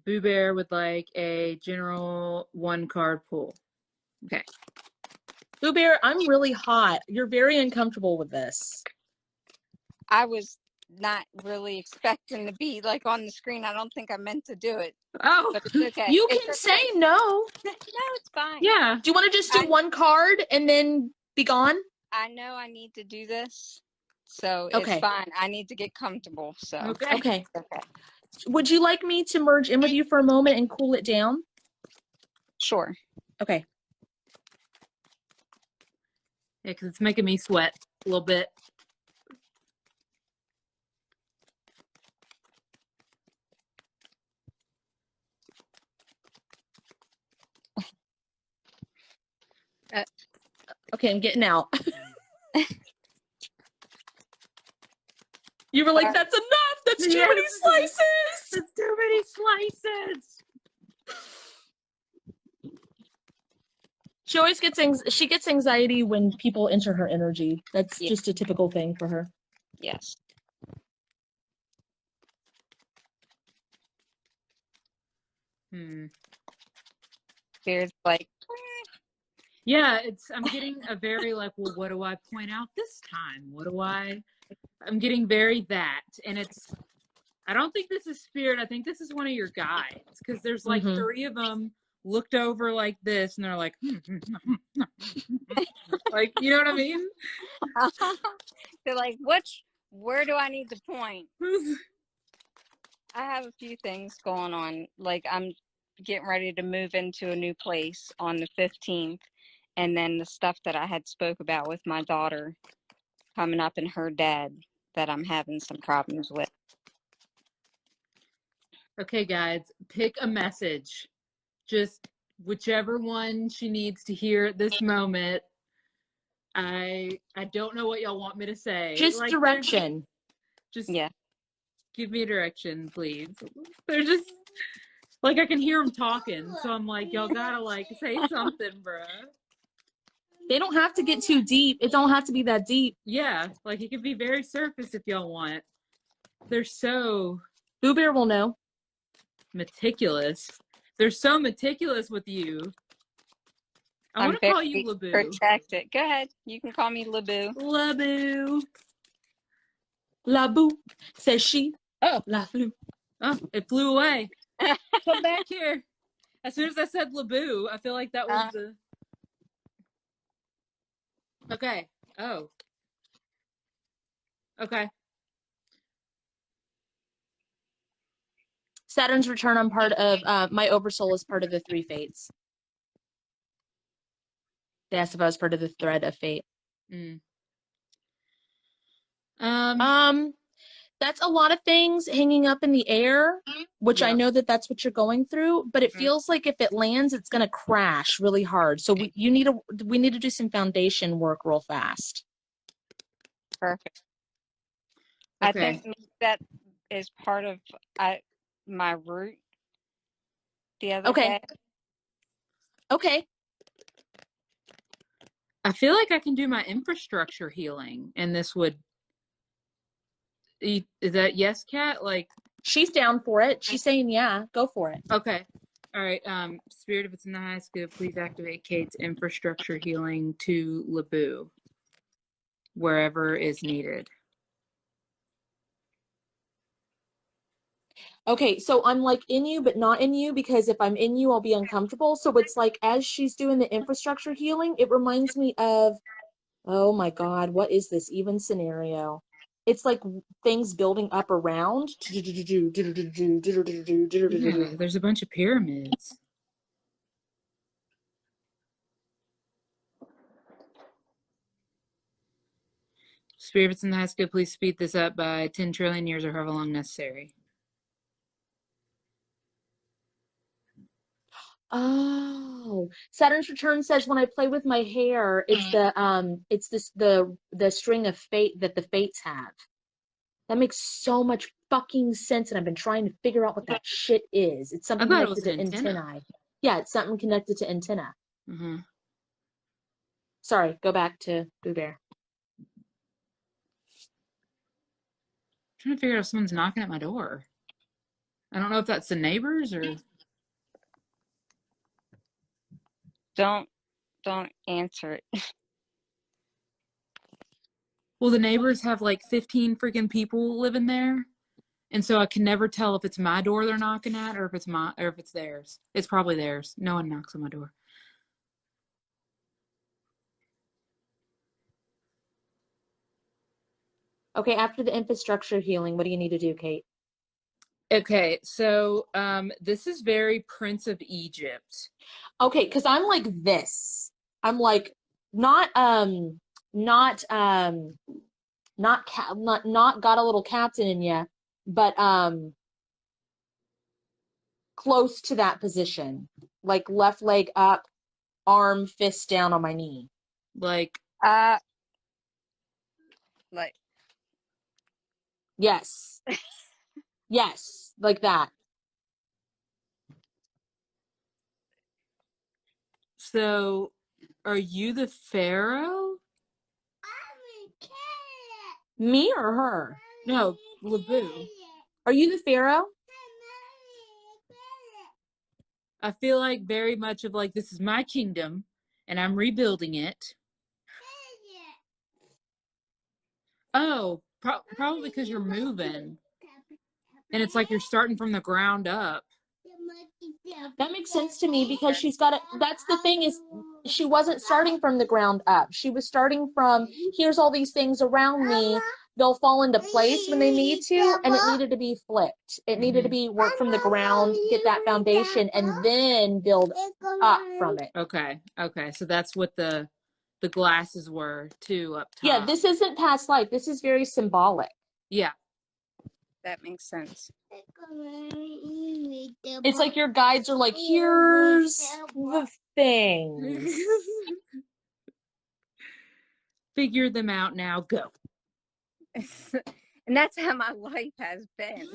Boo Bear with like a general 1 card pull. Okay. Boo Bear, I'm really hot. You're very uncomfortable with this. I was not really expecting to be like on the screen. I don't think I meant to do it. Oh, but it's okay. You can say no. No, it's fine. Yeah. Do you want to just do 1 card and then be gone? I know I need to do this, so it's fine. I need to get comfortable. So Okay. Would you like me to merge in with you for a moment and cool it down? Sure. Okay. Yeah, because it's making me sweat a little bit. Okay, I'm getting out. You were like, that's enough. That's too many slices. That's too many slices. She always gets anxiety when people enter her energy. That's just a typical thing for her. Yes. There's like, yeah, I'm getting a very like, well, what do I point out this time? I'm getting very that. And I don't think this is spirit. I think this is one of your guides. Because there's like 3 of them looked over like this and they're like, like, you know what I mean? they're like, where do I need to point? I have a few things going on. Like I'm getting ready to move into a new place on the 15th. And then the stuff that I had spoke about with my daughter coming up and her dad that I'm having some problems with. Okay, guys, pick a message. Just whichever one she needs to hear at this moment. I don't know what y'all want me to say. Just like, direction. Just give me a direction, please. They're just like I can hear them talking, so I'm like, y'all gotta like say something, bruh. They don't have to get too deep. It don't have to be that deep. Yeah, like it could be very surface if y'all want. They're so Boo Bear will know. Meticulous. They're so meticulous with you. I want to call you Laboo. Protected. Go ahead. You can call me Laboo. Laboo. La boo, says she. Oh, La flew. oh, it flew away. Come back here. As soon as I said Laboo, I feel like that was the. Okay. Oh. Okay. Saturn's return on part of my oversoul is part of the 3 fates. They asked if I was part of the thread of fate. That's a lot of things hanging up in the air, which I know that that's what you're going through, but it feels like if it lands, it's going to crash really hard. So we need to do some foundation work real fast. Perfect. Okay. I think that is part of my route the other day. Okay. I feel like I can do my infrastructure healing, and this would. Is that yes, Kat? Like, she's down for it. She's saying, yeah, go for it. Okay. All right. Spirit, if it's in the highest good, please activate Kate's infrastructure healing to Laboo, wherever is needed. Okay, so I'm like in you, but not in you, because if I'm in you, I'll be uncomfortable. So it's like as she's doing the infrastructure healing, it reminds me of, oh my God, what is this even scenario? It's like things building up around. Yeah, there's a bunch of pyramids. Spirit, if it's in the highest good, please speed this up by 10 trillion years or however long necessary. Oh, Saturn's return says when I play with my hair, it's the string of fate that the fates have. That makes so much fucking sense, and I've been trying to figure out what that shit is. It's something I thought it was connected an to antenna. antennae. Yeah, it's something connected to antenna. Mm-hmm. Sorry, go back to Boo Bear. I'm trying to figure out if someone's knocking at my door. I don't know if that's the neighbors or. Don't answer it. Well, the neighbors have like 15 freaking people living there. And so I can never tell if it's my door they're knocking at or if it's theirs. It's probably theirs. No one knocks on my door. Okay, after the infrastructure healing, what do you need to do, Kate? Okay, so this is very Prince of Egypt. Okay, because I'm like this. I'm like not got a little captain in you, but close to that position. Like left leg up, arm, fist down on my knee. Like Yes. Yes, like that. So are you the pharaoh? Me or her? No, Laboo. Are you the pharaoh? I feel like very much of like, this is my kingdom and I'm rebuilding it. Oh, probably because you're moving. And it's like you're starting from the ground up. That makes sense to me because she's got it. That's the thing, is she wasn't starting from the ground up. She was starting from, here's all these things around me. They'll fall into place when they need to, and it needed to be flipped. It needed to be work from the ground, get that foundation, and then build up from it. Okay. So that's what the glasses were too up top. Yeah, this isn't past life. This is very symbolic. Yeah. That makes sense. It's like your guides are like, here's the things. Figure them out now. Go. And that's how my life has been.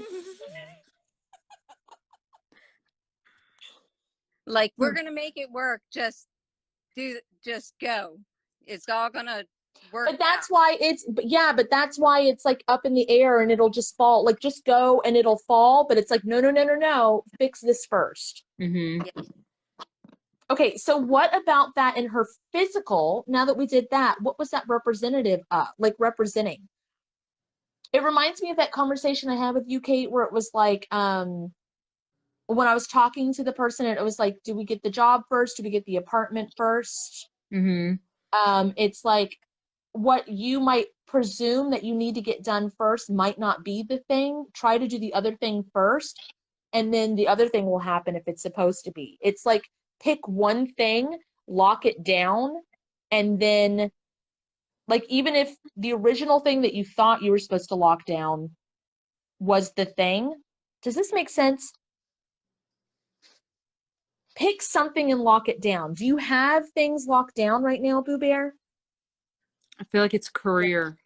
Like, we're gonna make it work. Just go. It's all gonna work. But that's why that's why it's like up in the air and it'll just fall. Like, just go and it'll fall. But it's like, no. Fix this first. Mm-hmm. Yeah. Okay, so what about that in her physical? Now that we did that, what was that representative of? Like representing? It reminds me of that conversation I had with you, Kate, where it was like, when I was talking to the person, it was like, do we get the job first? Do we get the apartment first? Mm-hmm. It's like what you might presume that you need to get done first might not be the thing. Try to do the other thing first, and then the other thing will happen if it's supposed to be. It's like pick one thing, lock it down, and then, like, even if the original thing that you thought you were supposed to lock down was the thing, does this make sense? Pick something and lock it down. Do you have things locked down right now, Boo Bear? I feel like it's career.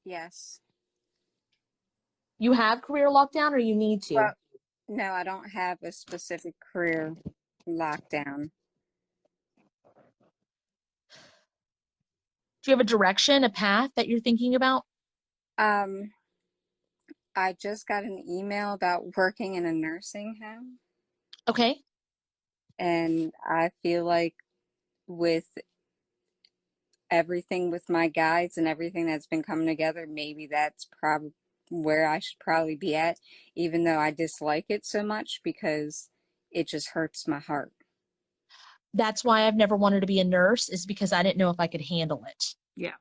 Yes. You have career lockdown, or you need to? Well, no, I don't have a specific career lockdown. Do you have a direction, a path that you're thinking about? I just got an email about working in a nursing home, Okay. and I feel like with everything with my guides and everything that's been coming together, maybe that's probably where I should probably be at, even though I dislike it so much because it just hurts my heart. That's why I've never wanted to be a nurse, is because I didn't know if I could handle it. Yeah.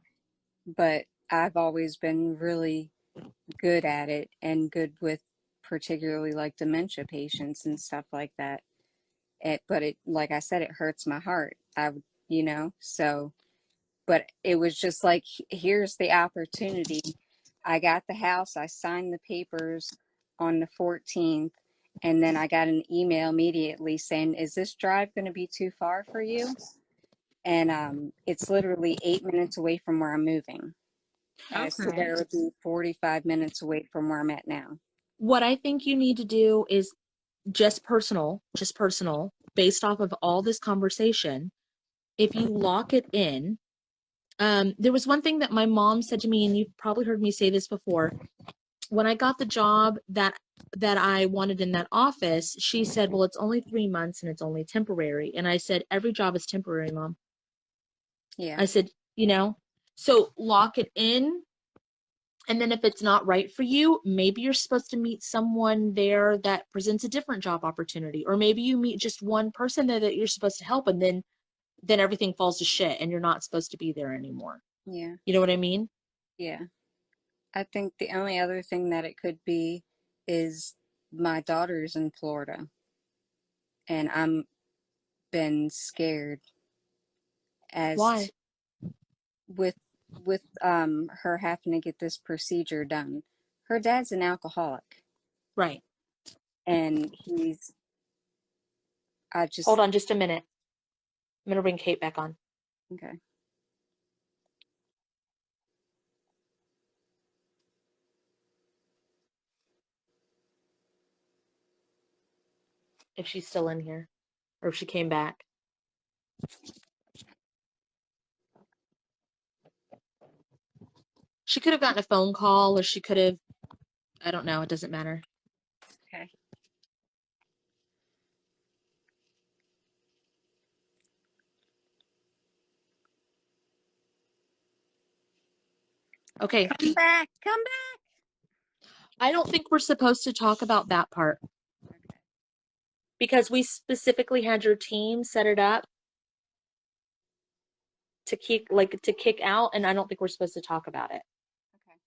But I've always been really good at it and good with particularly like dementia patients and stuff like that. But it, like I said, it hurts my heart. So, but it was just like, here's the opportunity. I got the house, I signed the papers on the 14th, and then I got an email immediately saying, is this drive going to be too far for you? And it's literally 8 minutes away from where I'm moving. I Okay. swear it would be 45 minutes away from where I'm at now. What I think you need to do is just personal, based off of all this conversation. If you lock it in, there was one thing that my mom said to me, and you've probably heard me say this before. When I got the job that I wanted in that office, she said, well, it's only 3 months and it's only temporary. And I said, every job is temporary, Mom. Yeah. I said, so lock it in. And then if it's not right for you, maybe you're supposed to meet someone there that presents a different job opportunity. Or maybe you meet just one person there that you're supposed to help, and then everything falls to shit and you're not supposed to be there anymore. Yeah. You know what I mean? Yeah. I think the only other thing that it could be is my daughter's in Florida, and I'm been scared as Why? to, with her having to get this procedure done. Her dad's an alcoholic, Right. and I Hold just on just a minute. I'm going to bring Kate back on. okay. If she's still in here or if she came back. She could have gotten a phone call, or she could have, I don't know. It doesn't matter. Okay. Okay. Come back. Come back. I don't think we're supposed to talk about that part Okay. because we specifically had your team set it up to kick out, and I don't think we're supposed to talk about it. Okay.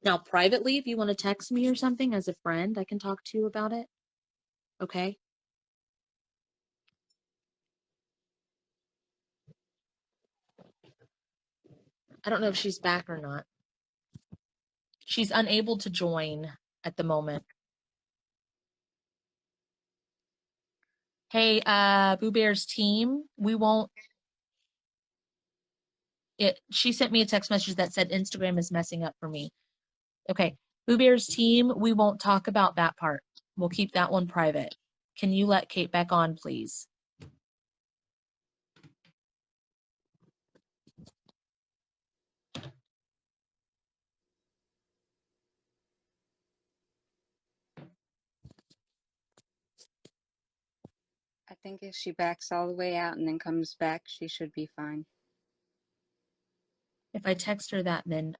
Now, privately, if you want to text me or something as a friend, I can talk to you about it. Okay? I don't know if she's back or not. She's unable to join at the moment. Hey, Boo Bear's team, she sent me a text message that said Instagram is messing up for me. Okay. Boo Bear's team, we won't talk about that part. We'll keep that one private. Can you let Kate back on, please? I think if she backs all the way out and then comes back, she should be fine. If I text her that, then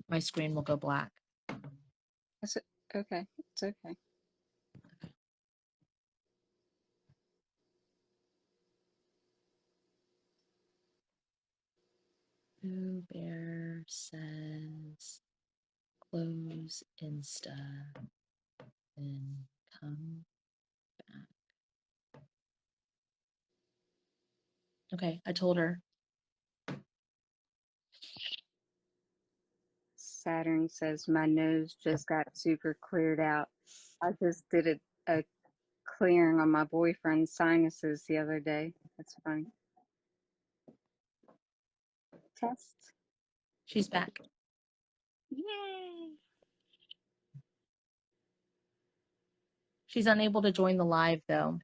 my screen will go black. Is it okay? It's okay. Boo Bear says close Insta and come back. Okay, I told her. Saturn says my nose just got super cleared out. I just did a clearing on my boyfriend's sinuses the other day. That's funny. Test. She's back. Yay! She's unable to join the live though.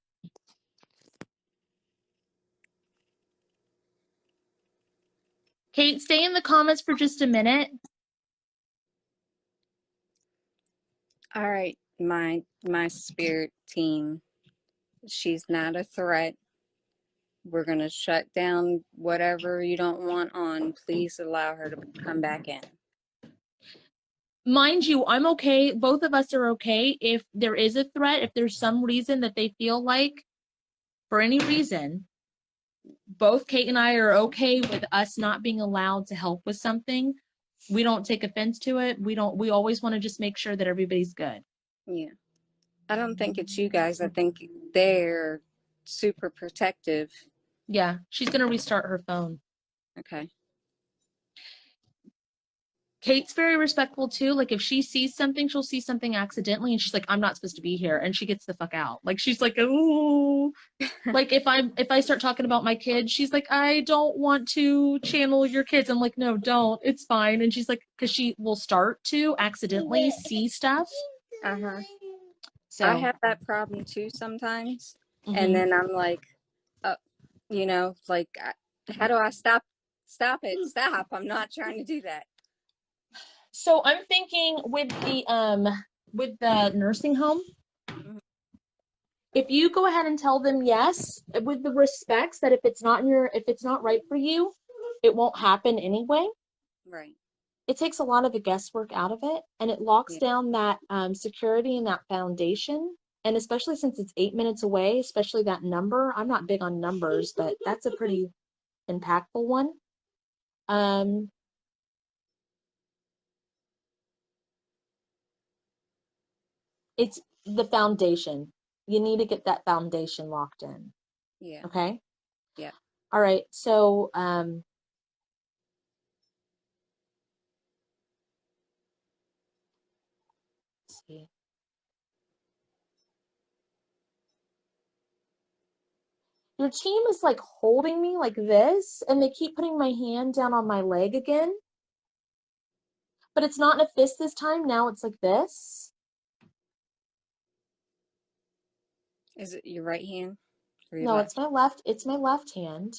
Kate, stay in the comments for just a minute. All right, my spirit team. She's not a threat. We're going to shut down whatever you don't want on. Please allow her to come back in. Mind you, I'm okay. Both of us are okay. If there is a threat, if there's some reason that they feel like, for any reason, both Kate and I are okay with us not being allowed to help with something. We don't take offense to it. We always want to just make sure that everybody's good. Yeah. I don't think it's you guys. I think they're super protective. Yeah, she's going to restart her phone. Okay. Kate's very respectful too. Like if she sees something, she'll see something accidentally and she's like, I'm not supposed to be here. And she gets the fuck out. Like she's like, oh, like if I start talking about my kids, she's like, I don't want to channel your kids. I'm like, no, don't. It's fine. And she's like, because she will start to accidentally see stuff. Uh-huh. So I have that problem too sometimes. And then I'm like, you know, like, how do I stop it? Stop. I'm not trying to do that. So I'm thinking with the nursing home, if you go ahead and tell them yes, with the respects that if it's not right for you, it won't happen anyway. Right. It takes a lot of the guesswork out of it, and it locks down that security and that foundation. And especially since it's 8 minutes away, especially that number. I'm not big on numbers, but that's a pretty impactful one. It's the foundation. You need to get that foundation locked in. Yeah. Okay? Yeah. All right. So, let's see. Your team is like holding me like this, and they keep putting my hand down on my leg again. But it's not in a fist this time. Now it's like this. Is it your right hand? Or your No, left? it's my left hand.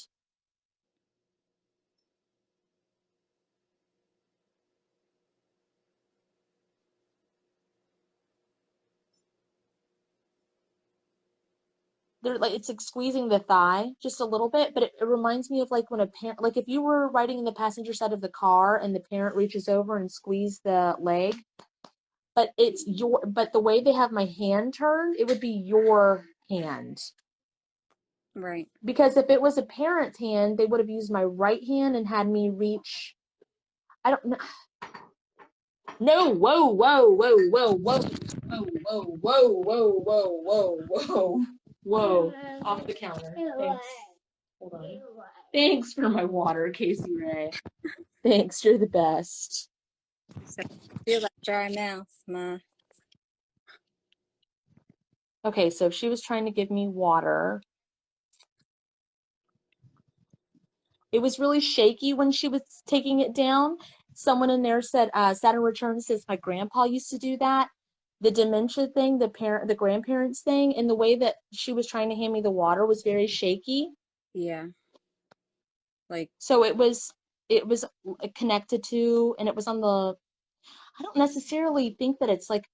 They're like it's like squeezing the thigh just a little bit, but it reminds me of like when a parent, like if you were riding in the passenger side of the car and the parent reaches over and squeeze the leg, but but the way they have my hand turned, it would be your hand. Right. Because if it was a parent's hand, they would have used my right hand and had me reach. I don't know. No, whoa, whoa, whoa, whoa, whoa, whoa, whoa, whoa, whoa, whoa, whoa, whoa, off the counter. Thanks. Hold on. Thanks for my water, Casey Ray. Thanks, you're the best. So feel that dry mouth, Ma. Okay, so she was trying to give me water. It was really shaky when she was taking it down. Someone in there said, Saturn Returns says my grandpa used to do that. The dementia thing, the grandparents thing, and the way that she was trying to hand me the water was very shaky. Yeah. Like, so it was connected to, and it was on the, I don't necessarily think that it's like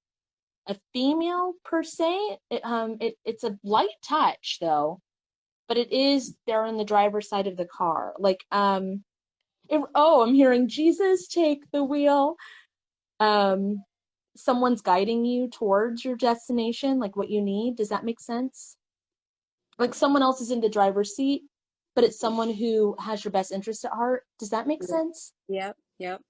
a female per se. It's a light touch though, but it is there on the driver's side of the car. Like, I'm hearing Jesus take the wheel. Someone's guiding you towards your destination, like what you need. Does that make sense? Like someone else is in the driver's seat, but it's someone who has your best interest at heart. Does that make sense? Yep. Yep.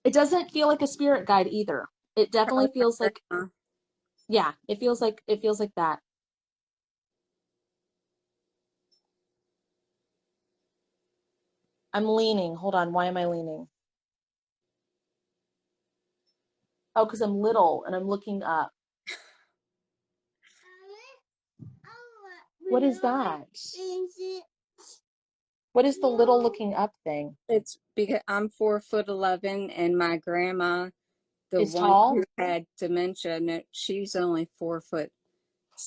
It doesn't feel like a spirit guide either. It definitely Probably my feels like, grandma. yeah, it feels like that. I'm leaning. Hold on. Why am I leaning? Oh, because I'm little and I'm looking up. What is that? What is the little looking up thing? It's because I'm 4'11" and my grandma, the Is one tall? who had dementia, no, she's only 4 foot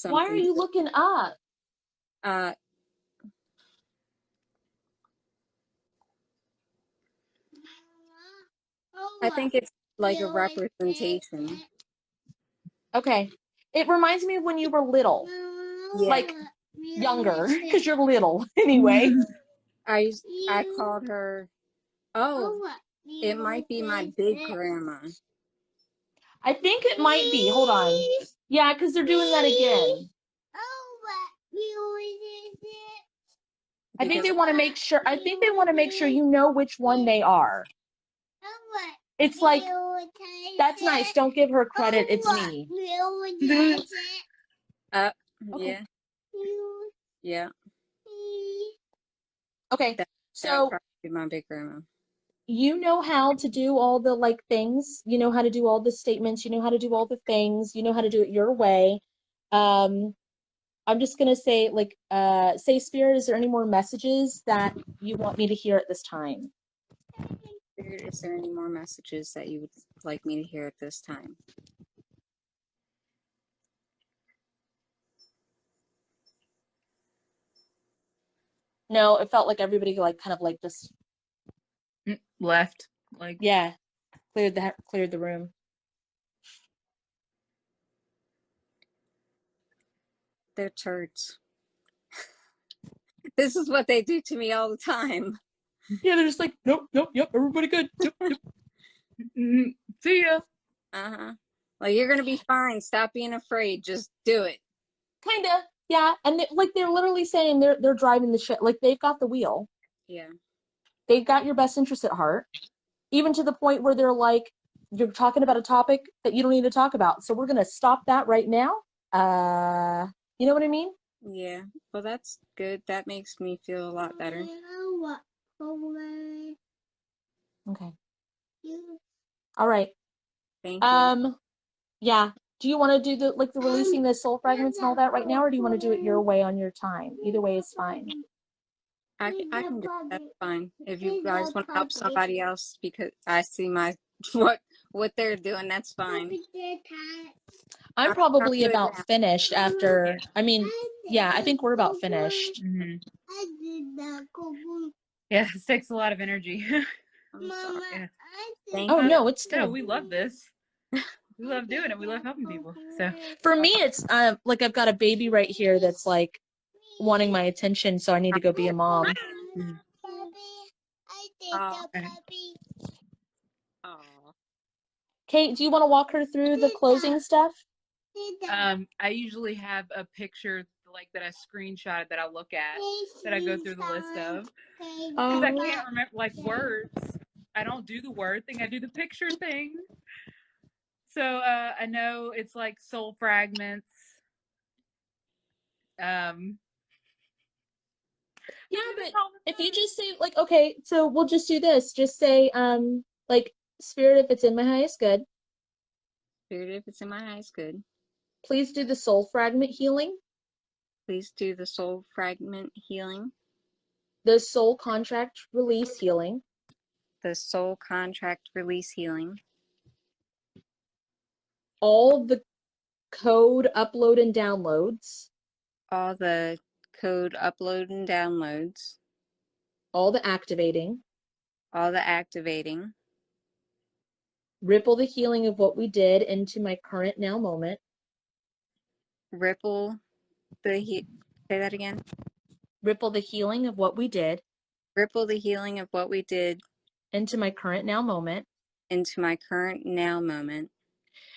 Why are something. you looking up? Uh, I think it's like a representation. Okay. It reminds me of when you were little. Yeah. Like younger, because you're little anyway. I called her. Oh, it might be my big grandma. I think it might be. Hold on. Yeah, because they're doing that again. I think they want to make sure. I think they want to make sure you know which one they are. It's like, that's nice. Don't give her credit. It's me. Okay. Yeah. Yeah. Okay. That So probably be my big grandma. you know how to do all the like things. You know how to do all the statements. You know how to do all the things. You know how to do it your way. I'm just gonna say, like, say, Spirit, is there any more messages that you want me to hear at this time? Spirit, is there any more messages that you would like me to hear at this time? No, it felt like everybody like kind of like just left. Like, yeah, cleared the room. They're turds. This is what they do to me all the time. Yeah, they're just like, nope, yep, everybody good. Yep. see ya. Like, you're gonna be fine. Stop being afraid. Just do it. Kinda, yeah. And they're literally saying they're driving the shit. Like they've got the wheel. Yeah. They've got your best interest at heart. Even to the point where they're like, you're talking about a topic that you don't need to talk about. So we're gonna stop that right now. You know what I mean? Yeah. Well, that's good. That makes me feel a lot better. Okay. All right. Thank you. Yeah. Do you want to do the releasing the soul fragments and all that right now, or do you want to do it your way on your time? Either way is fine. I can do that. That's fine. If you guys want to help somebody else, because I see my what they're doing, that's fine. I'm probably about finished after. I mean, yeah, I think we're about finished. Mm-hmm. Yeah, this takes a lot of energy. I'm sorry. Yeah. Thank Oh you. no, it's good. No, we love this. We love doing it. We love helping people. So for me, it's like I've got a baby right here that's like wanting my attention, so I need to go be a mom. mm-hmm. Kate, do you want to walk her through the closing stuff? I usually have a picture like that I screenshot that I look at, that I go through the list of, because I can't remember like words. I don't do the word thing. I do the picture thing. So I know it's like soul fragments. Yeah, but if you just say like, okay, so we'll just do this. Just say like, Spirit, if it's in my highest good. Spirit, if it's in my highest good. Please do the soul fragment healing. Please do the soul fragment healing. The soul contract release healing. The soul contract release healing. All the code upload and downloads. All the code upload and downloads. All the activating. All the activating. Ripple the healing of what we did into my current now moment. Ripple say that again. Ripple the healing of what we did Ripple the healing of what we did into my current now moment. into my current now moment.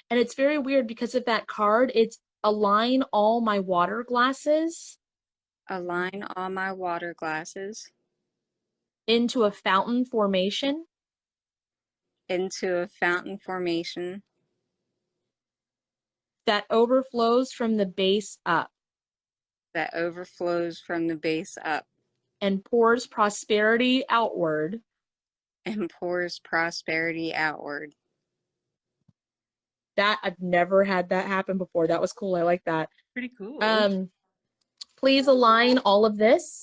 And it's very weird because of that card. It's align all my water glasses. Align all my water glasses Into a fountain formation. into a fountain formation That overflows from the base up. that overflows from the base up. And pours prosperity outward. And pours prosperity outward. That I've never had that happen before. That was cool. I like that. Pretty cool. Please align all of this.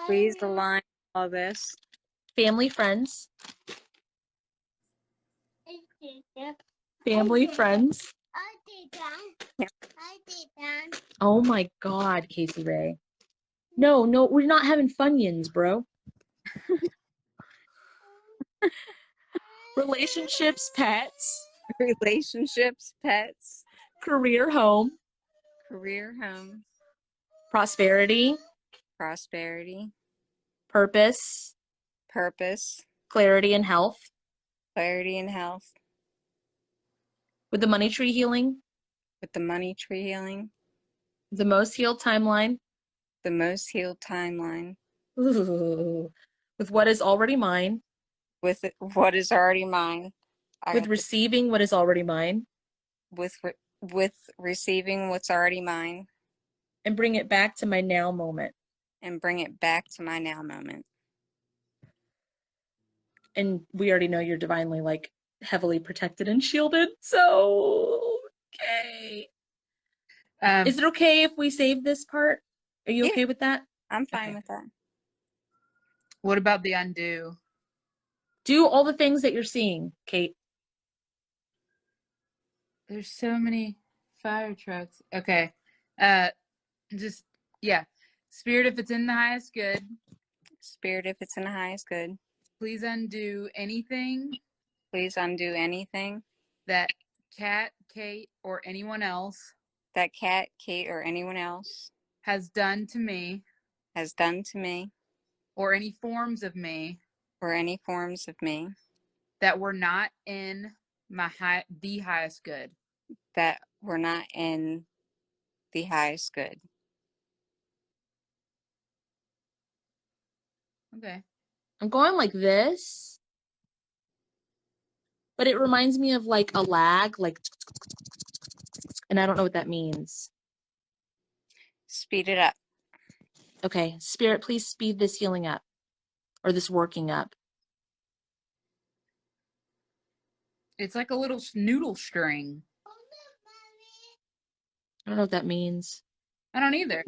Please align all this. Family, friends. Family, friends. Oh my God, Casey Ray. No, we're not having Funyuns, bro. Relationships, pets. Relationships, pets. Career, home. Career, home. Prosperity. Prosperity. Purpose. Purpose. Clarity and health. Clarity and health. With the money tree healing. With the money tree healing. The most healed timeline. The most healed timeline. Ooh. With what is already mine. With what is already mine. With receiving what is already mine. With receiving what's already mine. And bring it back to my now moment. And bring it back to my now moment. And we already know you're divinely, like, heavily protected and shielded. So, okay. Is it okay if we save this part? Are you okay with that? I'm fine with that. What about the undo? Do all the things that you're seeing, Kate. There's so many fire trucks. Okay. Just, yeah. Spirit, if it's in the highest good. Spirit, if it's in the highest good. Please undo anything. Please undo anything. That Kat, Kate, or anyone else. That Kat, Kate, or anyone else. Has done to me. Has done to me. Or any forms of me. Or any forms of me. That were not in the highest good. That were not in the highest good. Okay. I'm going like this. But it reminds me of like a lag, like, and I don't know what that means. Speed it up. Okay, Spirit, please speed this healing up, or this working up. It's like a little noodle string. I don't know what that means. I don't either.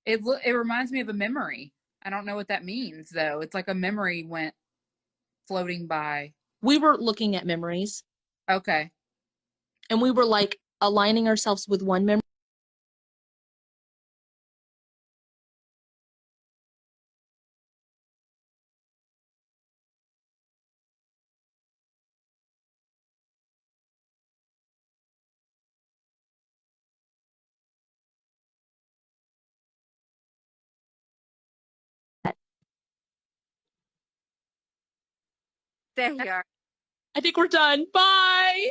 It reminds me of a memory. I don't know what that means, though. It's like a memory went floating by. We were looking at memories. Okay. And we were like aligning ourselves with one memory. There you are. I think we're done. Bye.